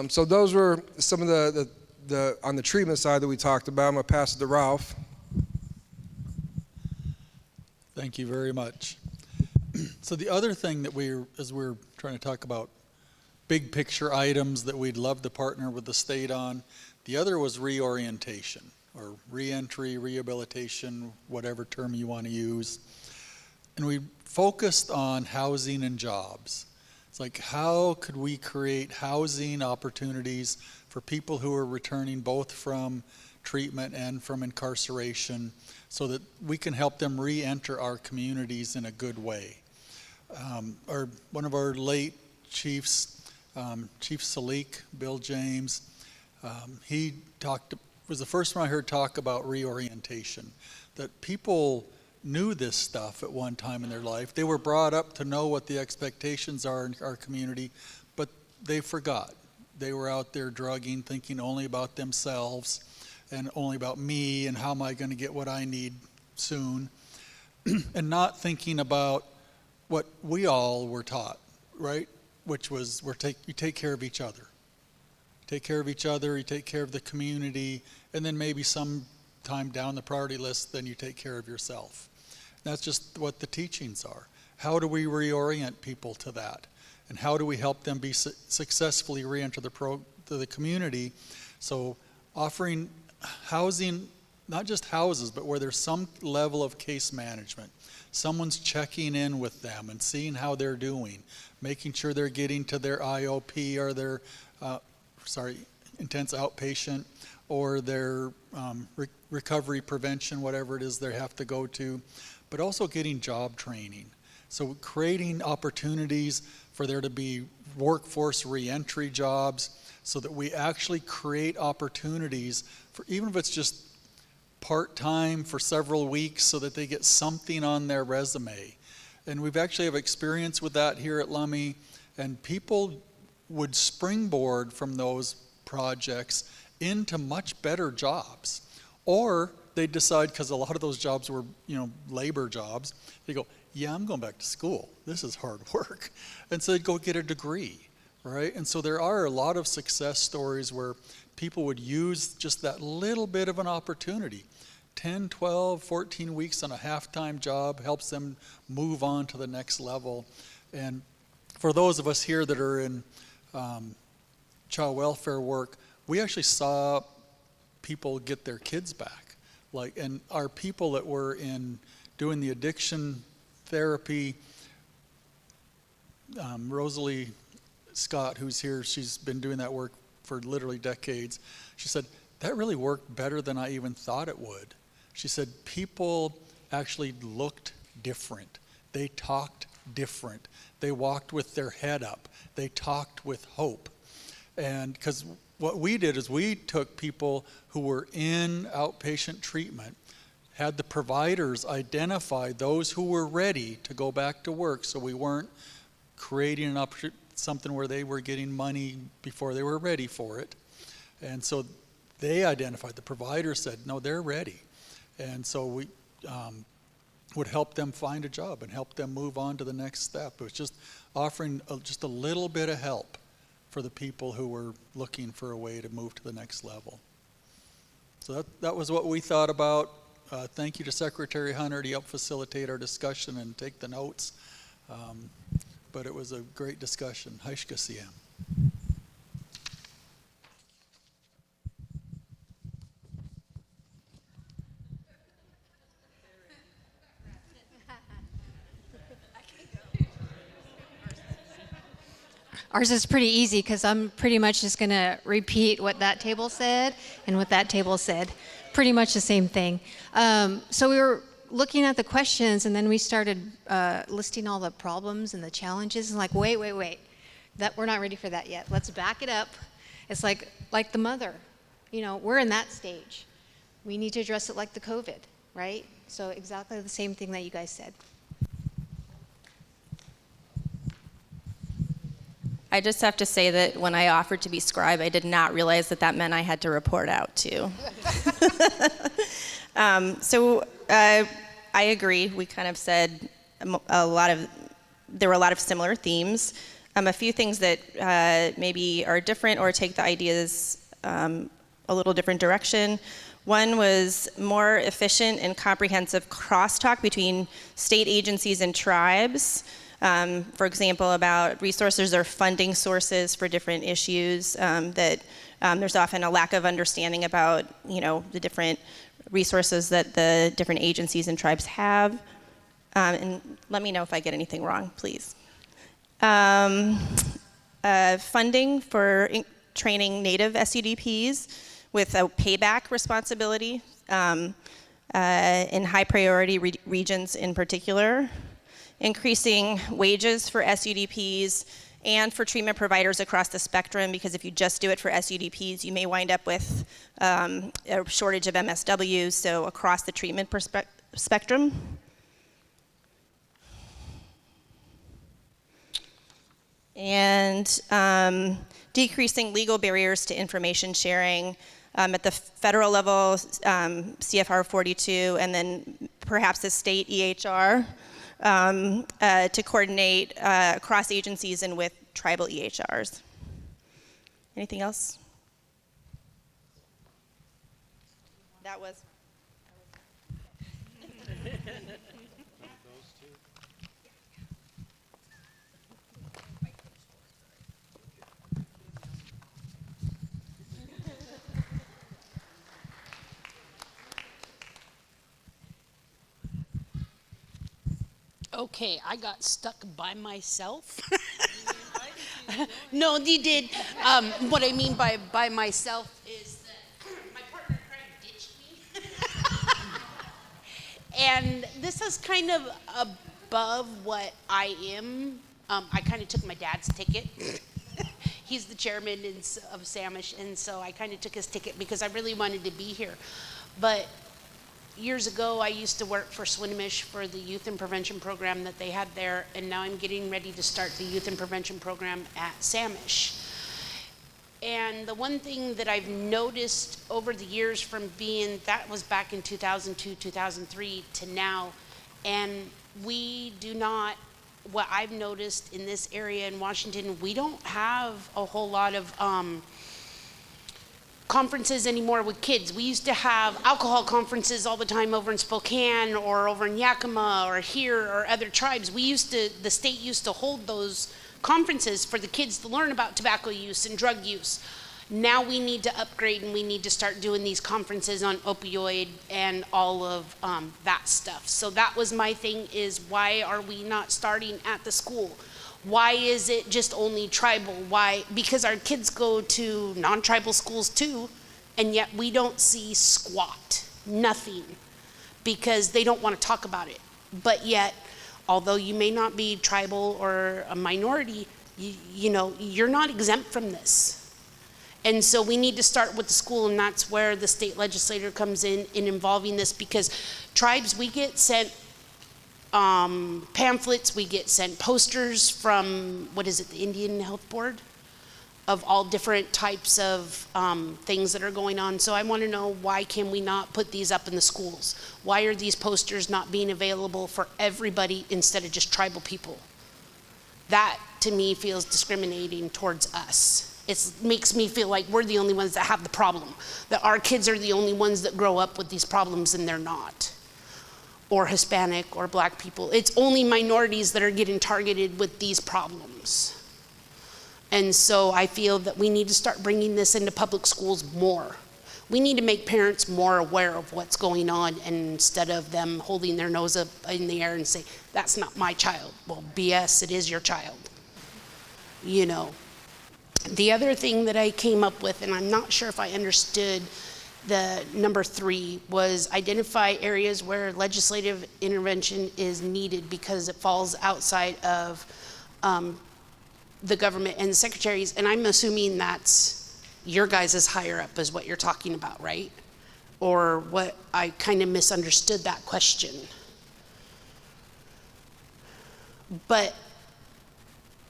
So those were some of the on the treatment side that we talked about. I'm going to pass it to Ralph. Thank you very much. So the other thing that as we're trying to talk about big picture items that we'd love to partner with the state on, the other was reorientation, or reentry, rehabilitation, whatever term you want to use. And we focused on housing and jobs. It's like, how could we create housing opportunities for people who are returning both from treatment and from incarceration, so that we can help them re-enter our communities in a good way. One of our late chiefs, Chief Salik, Bill James, he was the first one I heard talk about reorientation, that people knew this stuff at one time in their life. They were brought up to know what the expectations are in our community, but they forgot. They were out there drugging, thinking only about themselves and only about me and how am I going to get what I need soon, and not thinking about what we all were taught, right? Which was you take care of each other. Take care of each other, you take care of the community, and then maybe sometime down the priority list, then you take care of yourself. That's just what the teachings are. How do we reorient people to that? And how do we help them be successfully re-enter the community? So offering housing, not just houses, but where there's some level of case management. Someone's checking in with them and seeing how they're doing, making sure they're getting to their IOP or their, intense outpatient, or their recovery prevention, whatever it is they have to go to, but also getting job training. So creating opportunities for there to be workforce reentry jobs, so that we actually create opportunities for, even if it's just part-time for several weeks, so that they get something on their resume. And we've actually have experience with that here at Lummi, and people would springboard from those projects into much better jobs. Or they decide, because a lot of those jobs were, labor jobs, they go, yeah, I'm going back to school. This is hard work. And so they'd go get a degree. right? And so there are a lot of success stories where people would use just that little bit of an opportunity. 10, 12, 14 weeks on a half-time job helps them move on to the next level. And for those of us here that are in child welfare work, we actually saw people get their kids back. And our people that were in doing the addiction therapy, Rosalie Scott, who's here, she's been doing that work for literally decades. She said, that really worked better than I even thought it would. She said, people actually looked different. They talked different. They walked with their head up. They talked with hope. And because what we did is we took people who were in outpatient treatment, had the providers identify those who were ready to go back to work, so we weren't creating something where they were getting money before they were ready for it. And so they identified, the provider said, no, they're ready. And so we would help them find a job and help them move on to the next step. It was just offering just a little bit of help for the people who were looking for a way to move to the next level. So that was what we thought about. Thank you to Secretary Hunter to help facilitate our discussion and take the notes. But it was a great discussion. Haishka Siem. Ours is pretty easy because I'm pretty much just going to repeat what that table said and what that table said. Pretty much the same thing. So we were looking at the questions, and then we started listing all the problems and the challenges, and like, wait, that we're not ready for that yet. Let's back it up. It's like the mother. We're in that stage. We need to address it like the COVID, right? So exactly the same thing that you guys said. I just have to say that when I offered to be scribe, I did not realize that meant I had to report out too. So I agree. We kind of said there were a lot of similar themes. A few things that maybe are different or take the ideas a little different direction. One was more efficient and comprehensive crosstalk between state agencies and tribes. For example, about resources or funding sources for different issues, that there's often a lack of understanding about, the different resources that the different agencies and tribes have. And let me know if I get anything wrong, please. Funding for training Native SUDPs with a payback responsibility in high priority regions in particular. Increasing wages for SUDPs and for treatment providers across the spectrum, because if you just do it for SUDPs, you may wind up with a shortage of MSWs, so across the treatment spectrum. And decreasing legal barriers to information sharing at the federal level, CFR 42, and then perhaps the state EHR. To coordinate across agencies and with tribal EHRs. Anything else? That was. Okay, I got stuck by myself. No, you did. What I mean by myself is that my partner tried to ditch me. And this is kind of above what I am. I kind of took my dad's ticket. He's the chairman of Samish, and so I kind of took his ticket because I really wanted to be here. But years ago, I used to work for Swinomish for the youth and prevention program that they had there, and now I'm getting ready to start the youth and prevention program at Samish. And the one thing that I've noticed over the years from being, that was back in 2002, 2003 to now, and we do not what I've noticed in this area in Washington, we don't have a whole lot of conferences anymore with kids. We used to have alcohol conferences all the time over in Spokane or over in Yakima or here or other tribes. The state used to hold those conferences for the kids to learn about tobacco use and drug use. Now we need to upgrade and we need to start doing these conferences on opioid and all of that stuff. So that was my thing, is why are we not starting at the school? Why is it just only tribal? Why? Because our kids go to non-tribal schools too, and yet we don't see squat, nothing, because they don't want to talk about it. But yet, although you may not be tribal or a minority, you know, you're not exempt from this. And so we need to start with the school, and that's where the state legislator comes in involving this, because tribes, we get sent pamphlets, we get sent posters from, what is it, the Indian Health Board, of all different types of things that are going on. So I want to know, why can we not put these up in the schools? Why are these posters not being available for everybody instead of just tribal people? That, to me, feels discriminating towards us. It makes me feel like we're the only ones that have the problem, that our kids are the only ones that grow up with these problems, and they're not. Or Hispanic or black people. It's only minorities that are getting targeted with these problems. And so I feel that we need to start bringing this into public schools more. We need to make parents more aware of what's going on, instead of them holding their nose up in the air and say, that's not my child. Well, BS, it is your child. You know. The other thing that I came up with, and I'm not sure if I understood the number 3, was identify areas where legislative intervention is needed because it falls outside of the government and the secretaries. And I'm assuming that's your guys' higher up is what you're talking about, right? Or what? I kind of misunderstood that question. But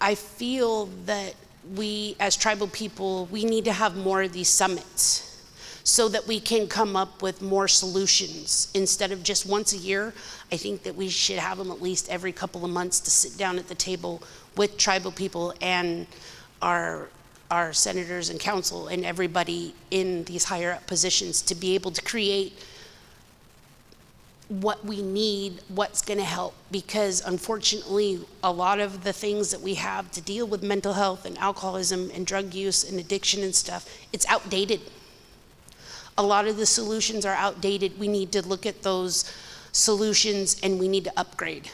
I feel that we, as tribal people, we need to have more of these summits so that we can come up with more solutions instead of just once a year. I think that we should have them at least every couple of months to sit down at the table with tribal people and our senators and council and everybody in these higher up positions to be able to create what we need, what's going to help, because unfortunately a lot of the things that we have to deal with mental health and alcoholism and drug use and addiction and stuff, it's outdated. A lot of the solutions are outdated. We need to look at those solutions and we need to upgrade.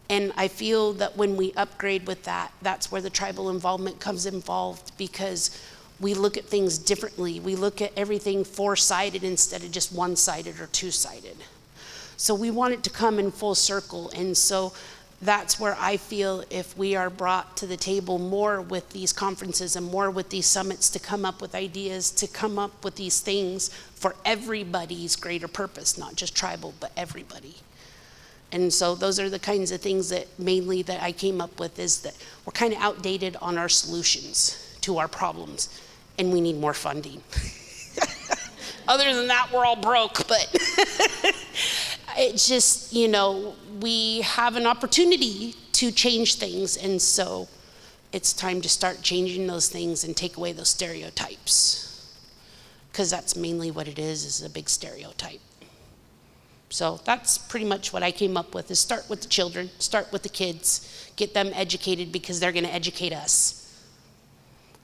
And I feel that when we upgrade with that, that's where the tribal involvement comes involved, because we look at things differently. We look at everything 4-sided instead of just 1-sided or 2-sided. So we want it to come in full circle. And so that's where I feel if we are brought to the table more with these conferences and more with these summits to come up with ideas, to come up with these things for everybody's greater purpose, not just tribal, but everybody. And so those are the kinds of things that mainly that I came up with, is that we're kind of outdated on our solutions to our problems, and we need more funding. Other than that, we're all broke, but it's just, you know, we have an opportunity to change things, and so it's time to start changing those things and take away those stereotypes, because that's mainly what it is a big stereotype. So that's pretty much what I came up with, is start with the children, start with the kids, get them educated, because they're going to educate us.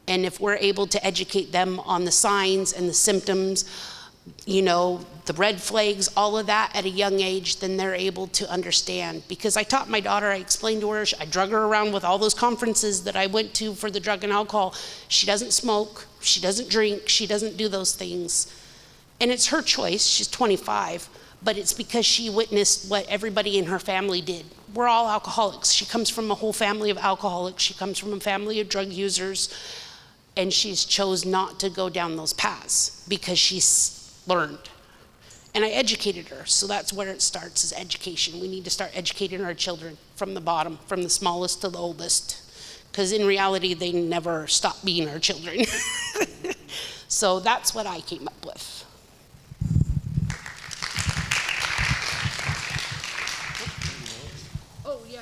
And if we're able to educate them on the signs and the symptoms, you know, the red flags, all of that at a young age, then they're able to understand. Because I taught my daughter, I explained to her, I drug her around with all those conferences that I went to for the drug and alcohol. She doesn't smoke, she doesn't drink, she doesn't do those things. And it's her choice, she's 25, but it's because she witnessed what everybody in her family did. We're all alcoholics. She comes from a whole family of alcoholics. She comes from a family of drug users. And she's chose not to go down those paths because she's learned. And I educated her, so that's where it starts, is education. We need to start educating our children from the bottom, from the smallest to the oldest, because in reality, they never stop being our children. So that's what I came up with. Oh, yeah.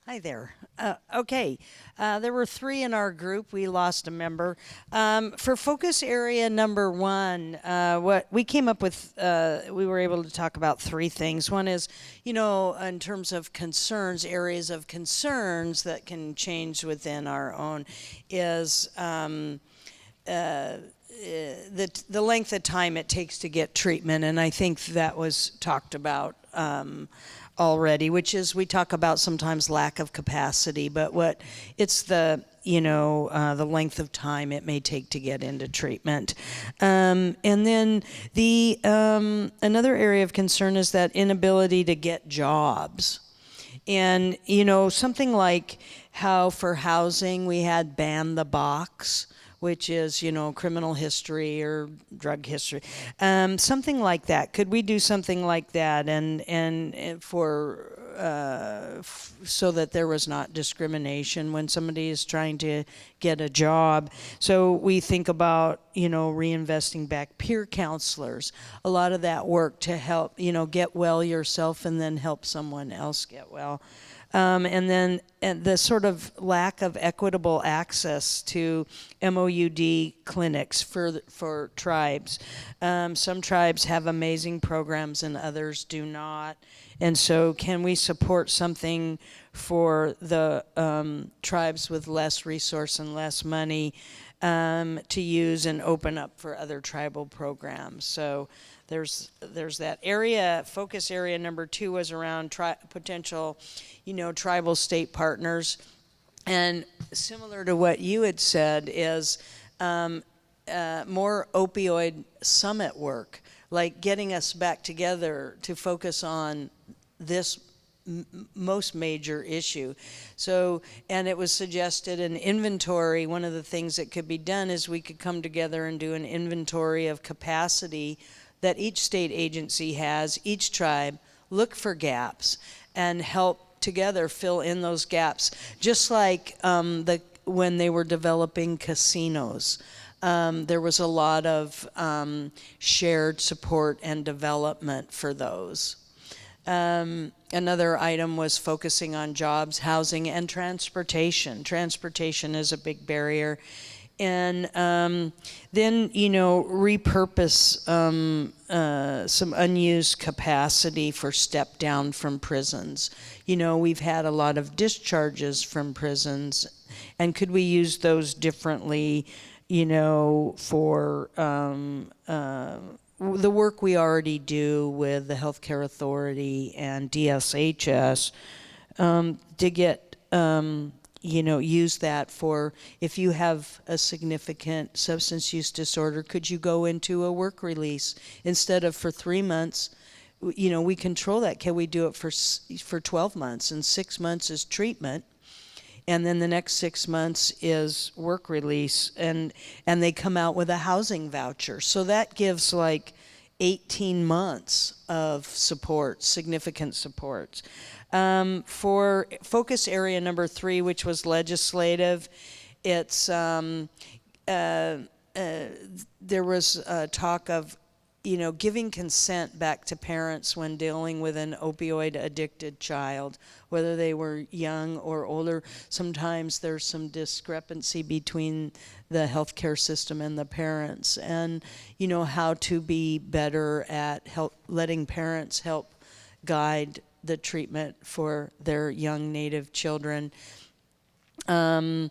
Hi there. Okay, there were 3 in our group. We lost a member. For focus area number 1, what we came up with, we were able to talk about 3 things. One is, in terms of concerns, areas of concerns that can change within our own, is the length of time it takes to get treatment, and I think that was talked about already, which is we talk about sometimes lack of capacity, but it's the the length of time it may take to get into treatment, and then the another area of concern is that inability to get jobs. And something like how for housing we had ban the box, which is, criminal history or drug history, something like that. Could we do something like that, and for so that there was not discrimination when somebody is trying to get a job? So we think about, reinvesting back peer counselors, a lot of that work to help, get well yourself and then help someone else get well. And then the sort of lack of equitable access to MOUD clinics for tribes. Some tribes have amazing programs and others do not. And so can we support something for the tribes with less resource and less money to use and open up for other tribal programs? So there's that area. Focus area number 2 was around potential, tribal state partners. And similar to what you had said is more opioid summit work, like getting us back together to focus on this most major issue. So, and it was suggested an inventory. One of the things that could be done is we could come together and do an inventory of capacity that each state agency has, each tribe, look for gaps and help together fill in those gaps. Just like when they were developing casinos, there was a lot of shared support and development for those. Another item was focusing on jobs, housing, and transportation. Transportation is a big barrier. And then, repurpose some unused capacity for step down from prisons. We've had a lot of discharges from prisons, and could we use those differently, for the work we already do with the Healthcare Authority and DSHS to get use that for, if you have a significant substance use disorder, could you go into a work release instead of for 3 months? We control that. Can we do it for 12 months, and 6 months is treatment, and then the next 6 months is work release, and they come out with a housing voucher. So that gives like 18 months of support, significant support. For focus area number 3, which was legislative, it's there was talk of giving consent back to parents when dealing with an opioid addicted child, whether they were young or older. Sometimes there's some discrepancy between the healthcare system and the parents, and how to be better at letting parents help guide the treatment for their young Native children. And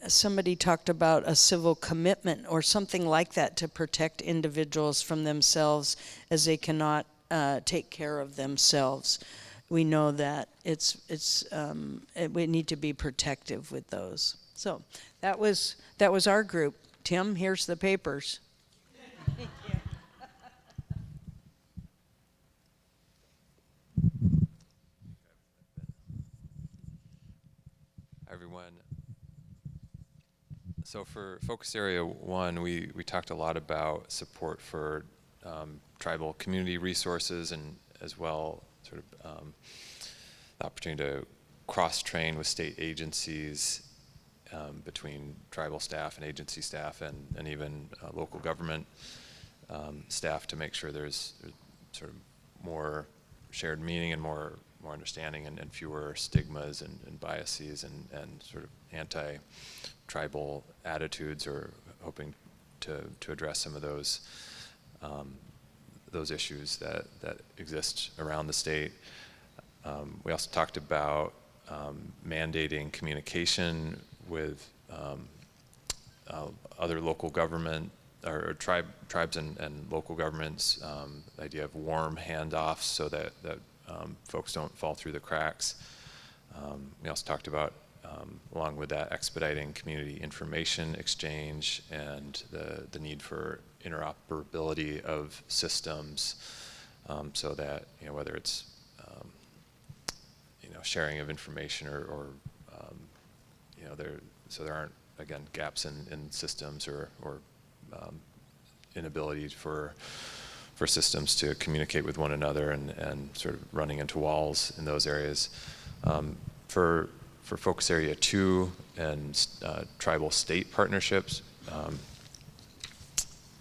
somebody talked about a civil commitment or something like that to protect individuals from themselves as they cannot take care of themselves. We know that we need to be protective with those. So that was our group. Tim, here's the papers. Thank you. Everyone. So for focus area 1, we talked a lot about support for tribal community resources, and as well sort of the opportunity to cross-train with state agencies between tribal staff and agency staff, and even local government staff, to make sure there's sort of more shared meaning and more more understanding and fewer stigmas and biases and sort of anti-tribal attitudes, or hoping to address some of those issues that exist around the state. We also talked about mandating communication with other local government or tribes and local governments, the idea of warm handoffs so that folks don't fall through the cracks. We also talked about, along with that, expediting community information exchange and the need for interoperability of systems, so that, you know, whether it's sharing of information or you know, there aren't, again, gaps in systems or inability for systems to communicate with one another and sort of running into walls in those areas. For Focus Area 2 and tribal state partnerships, I'm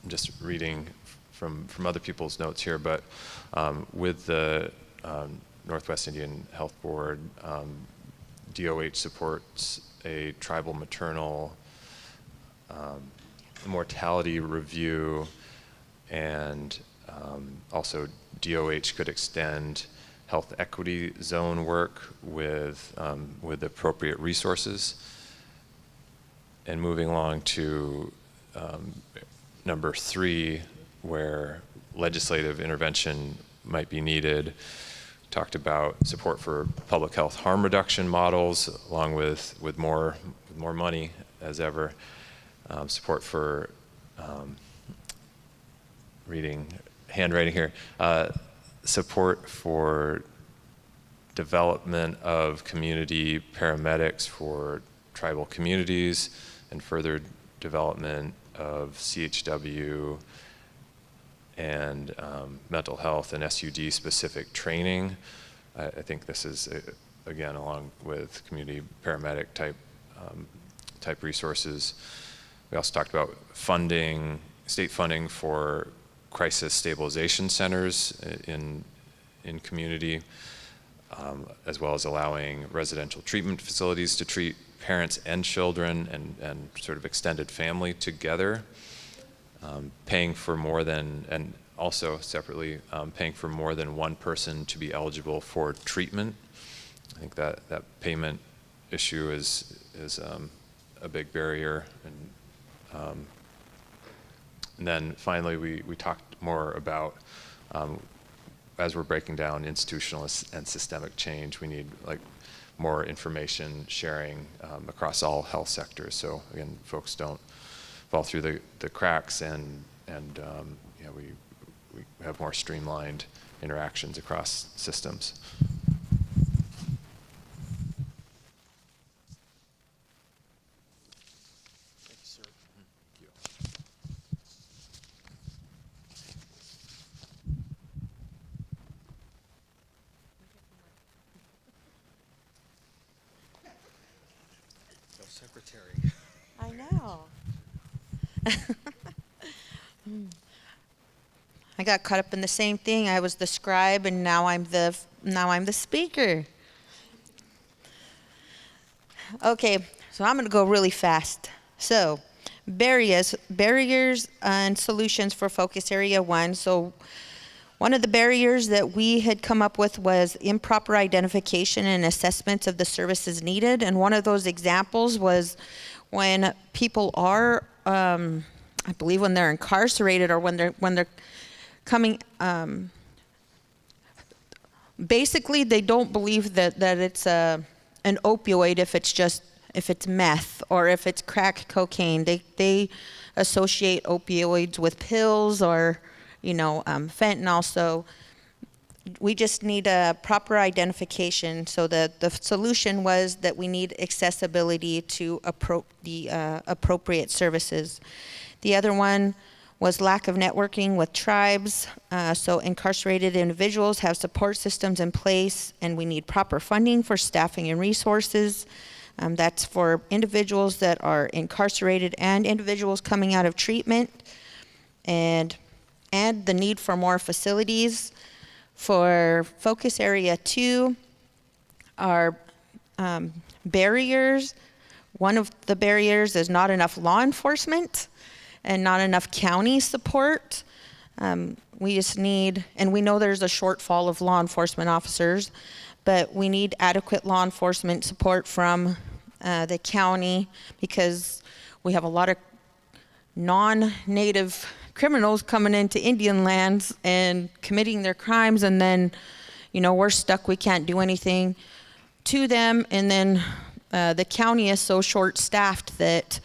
just reading from other people's notes here, but with the Northwest Indian Health Board, DOH supports a tribal maternal mortality review, and also DOH could extend health equity zone work with appropriate resources. And moving along to number 3, where legislative intervention might be needed, talked about support for public health harm reduction models, along with more money as ever. Support for handwriting here. Support for development of community paramedics for tribal communities, and further development of CHW and mental health and SUD specific training. I think this is, again, along with community paramedic type resources. We also talked about state funding for crisis stabilization centers in community, as well as allowing residential treatment facilities to treat parents and children and sort of extended family together. Paying for more than, and also separately, paying for more than one person to be eligible for treatment. I think that payment issue is a big barrier. And then finally, we talked more about, as we're breaking down institutional and systemic change, we need more information sharing across all health sectors. So again, folks don't fall through the cracks, and you know, we have more streamlined interactions across systems. Thank you, sir. Thank you. No secretary. I know. I got caught up in the same thing. I was the scribe, and now I'm the speaker. Okay, so I'm going to go really fast. So, barriers and solutions for Focus Area 1. So, one of the barriers that we had come up with was improper identification and assessments of the services needed. And one of those examples was when people are, I believe, when they're incarcerated, or when they're coming. Basically, they don't believe that it's an opioid if it's meth or if it's crack cocaine. They associate opioids with pills or fentanyl. So we just need a proper identification. So the solution was that we need accessibility to the appropriate services. The other one was lack of networking with tribes. So incarcerated individuals have support systems in place, and we need proper funding for staffing and resources. That's for individuals that are incarcerated and individuals coming out of treatment. And the need for more facilities. For Focus Area 2, Our barriers, one of the barriers is not enough law enforcement and not enough county support. We just need, and we know there's a shortfall of law enforcement officers, but we need adequate law enforcement support from the county, because we have a lot of non-native criminals coming into Indian lands and committing their crimes, and then, you know, we're stuck, we can't do anything to them. And then the county is so short-staffed that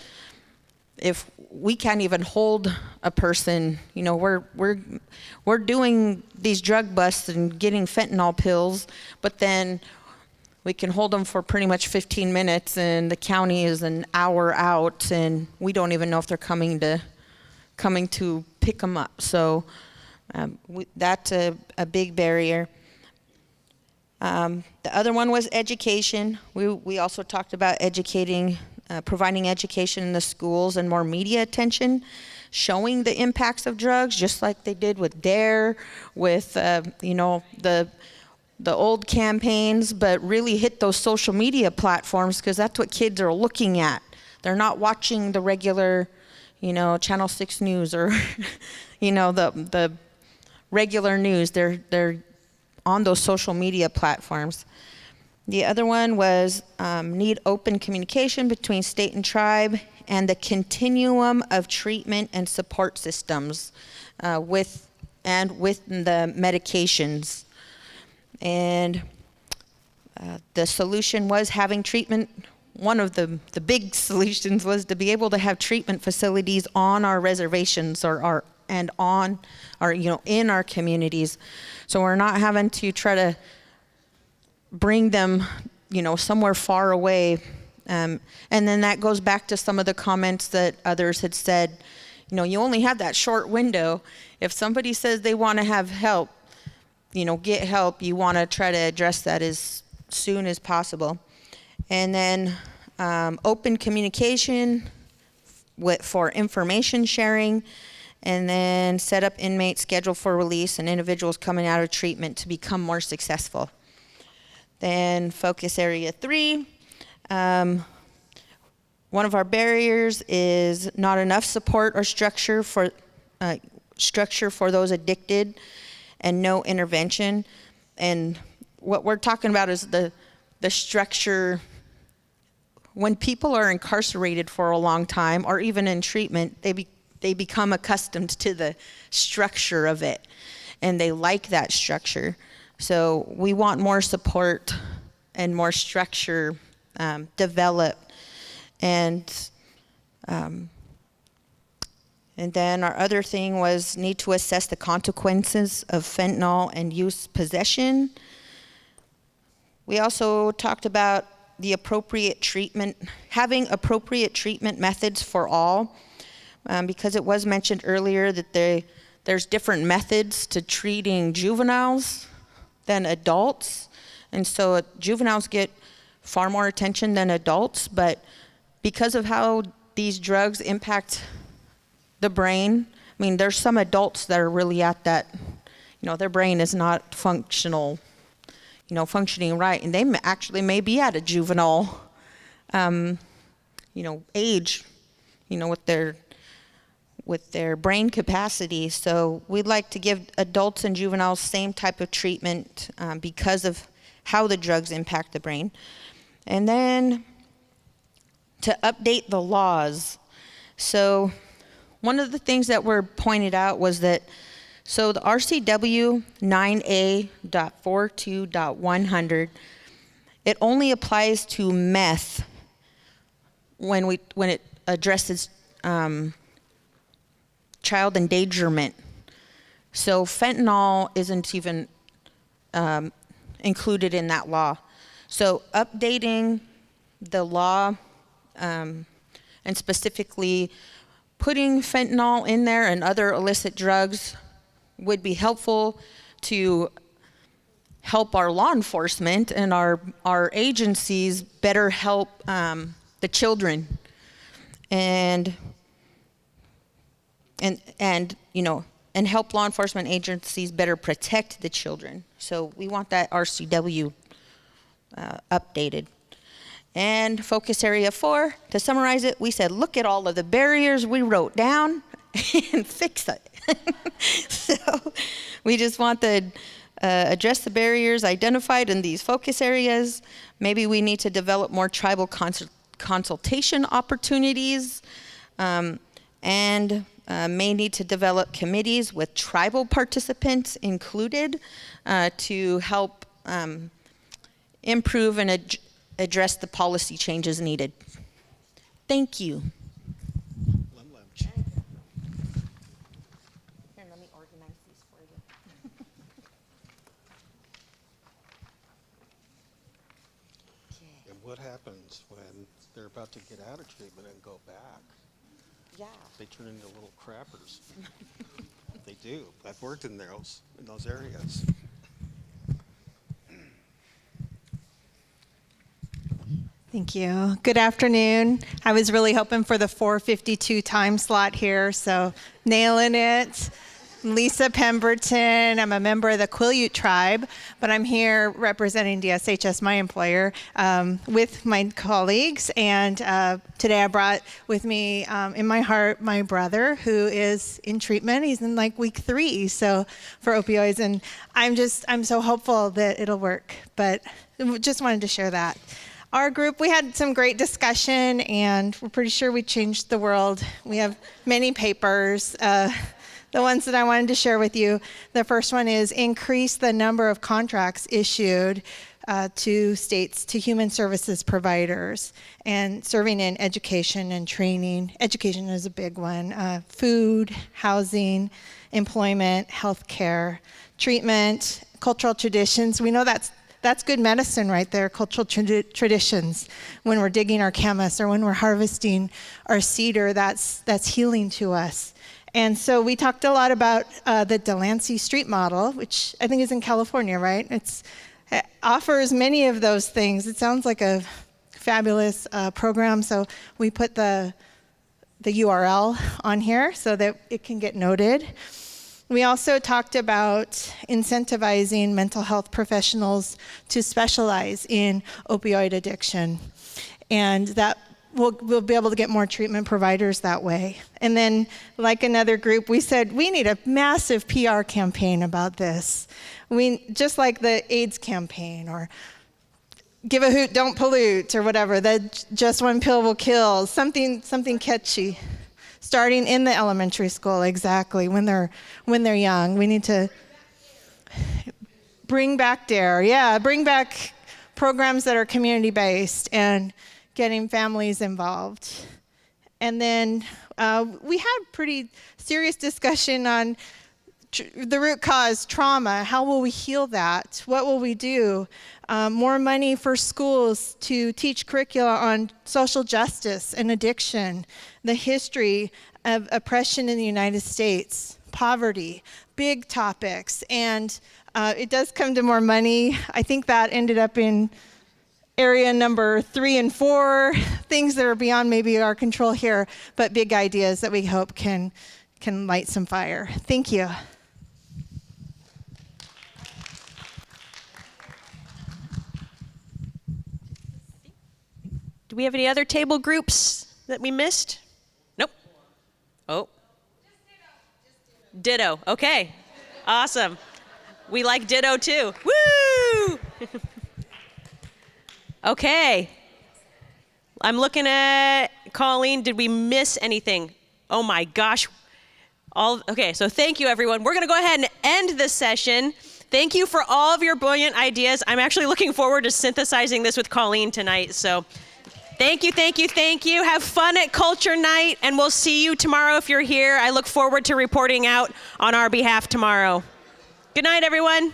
if we can't even hold a person, you know, we're doing these drug busts and getting fentanyl pills, but then we can hold them for pretty much 15 minutes and the county is an hour out and we don't even know if they're coming to pick them up. So that's a big barrier. The other one was education. We also talked about educating, providing education in the schools and more media attention, showing the impacts of drugs, just like they did with DARE, with you know, the old campaigns, but really hit those social media platforms, because that's what kids are looking at. They're not watching the regular, you know, Channel 6 news or you know, the regular news. They're on those social media platforms. The other one was need open communication between state and tribe, and the continuum of treatment and support systems with the medications. And the solution was having treatment. One of the big solutions was to be able to have treatment facilities on our reservations in our communities. So we're not having to try to bring them, you know, somewhere far away. And then that goes back to some of the comments that others had said. You know, you only have that short window. If somebody says they want to have help, you know, get help, you want to try to address that as soon as possible. And then open communication for information sharing, and then set up inmate schedule for release and individuals coming out of treatment to become more successful. Then focus area 3. One of our barriers is not enough support or structure for those addicted, and no intervention. And what we're talking about is the structure. When people are incarcerated for a long time, or even in treatment, they become accustomed to the structure of it, and they like that structure. So we want more support and more structure developed. And then our other thing was need to assess the consequences of fentanyl and use possession. We also talked about the appropriate treatment, having appropriate treatment methods for all, because it was mentioned earlier that there's different methods to treating juveniles than adults. And so juveniles get far more attention than adults, but because of how these drugs impact the brain, I mean, there's some adults that are really at that, you know, their brain is not functioning right, and they actually may be at a juvenile, age, with their brain capacity. So we'd like to give adults and juveniles same type of treatment because of how the drugs impact the brain. And then to update the laws. So one of the things that were pointed out was that, so the RCW 9A.42.100, it only applies to meth when it addresses child endangerment. So fentanyl isn't even included in that law. So updating the law and specifically putting fentanyl in there and other illicit drugs would be helpful to help our law enforcement and our agencies better help the children and help law enforcement agencies better protect the children. So we want that RCW updated. And focus area 4, to summarize it, we said, look at all of the barriers we wrote down and fix it. So we just want to address the barriers identified in these focus areas. Maybe we need to develop more tribal consultation opportunities, and may need to develop committees with tribal participants included to help improve and address the policy changes needed. Thank you. Here, let me organize these for you. And what happens when they're about to get out of treatment and go back? Yeah. They turn into little crappers. They do. I've worked in those areas. Thank you. Good afternoon. I was really hoping for the 4:52 time slot here, so nailing it. I'm Lisa Pemberton. I'm a member of the Quileute tribe, but I'm here representing DSHS, my employer, with my colleagues. And today I brought with me in my heart my brother, who is in treatment. He's in like week 3 for opioids, and I'm so hopeful that it'll work. But just wanted to share that. Our group, we had some great discussion, and we're pretty sure we changed the world. We have many papers. The ones that I wanted to share with you, the first one is increase the number of contracts issued to states, to human services providers, and serving in education and training. Education is a big one. Food, housing, employment, healthcare, treatment, cultural traditions. We know that's good medicine right there, cultural traditions. When we're digging our camas or when we're harvesting our cedar, that's healing to us. And so we talked a lot about the Delancey Street model, which I think is in California, right? It offers many of those things. It sounds like a fabulous program, so we put the URL on here so that it can get noted. We also talked about incentivizing mental health professionals to specialize in opioid addiction, and that we'll be able to get more treatment providers that way. And then, like another group, we said we need a massive PR campaign about this. Just like the AIDS campaign, or give a hoot, don't pollute, or whatever, that just one pill will kill, something catchy. Starting in the elementary school, exactly, when they're young. We need to bring back DARE, bring back programs that are community-based and getting families involved. And then we had pretty serious discussion on the root cause, trauma. How will we heal that? What will we do? More money for schools to teach curricula on social justice and addiction, the history of oppression in the United States, poverty, big topics. And it does come to more money. I think that ended up in area number 3 and 4, things that are beyond maybe our control here, but big ideas that we hope can light some fire. Thank you. Do we have any other table groups that we missed? Nope. Oh. Ditto. Okay. Awesome. We like ditto too. Woo! Okay. I'm looking at Colleen. Did we miss anything? Oh my gosh. Okay, so thank you everyone. We're going to go ahead and end this session. Thank you for all of your brilliant ideas. I'm actually looking forward to synthesizing this with Colleen tonight. So thank you, thank you, thank you. Have fun at Culture Night, and we'll see you tomorrow if you're here. I look forward to reporting out on our behalf tomorrow. Good night, everyone.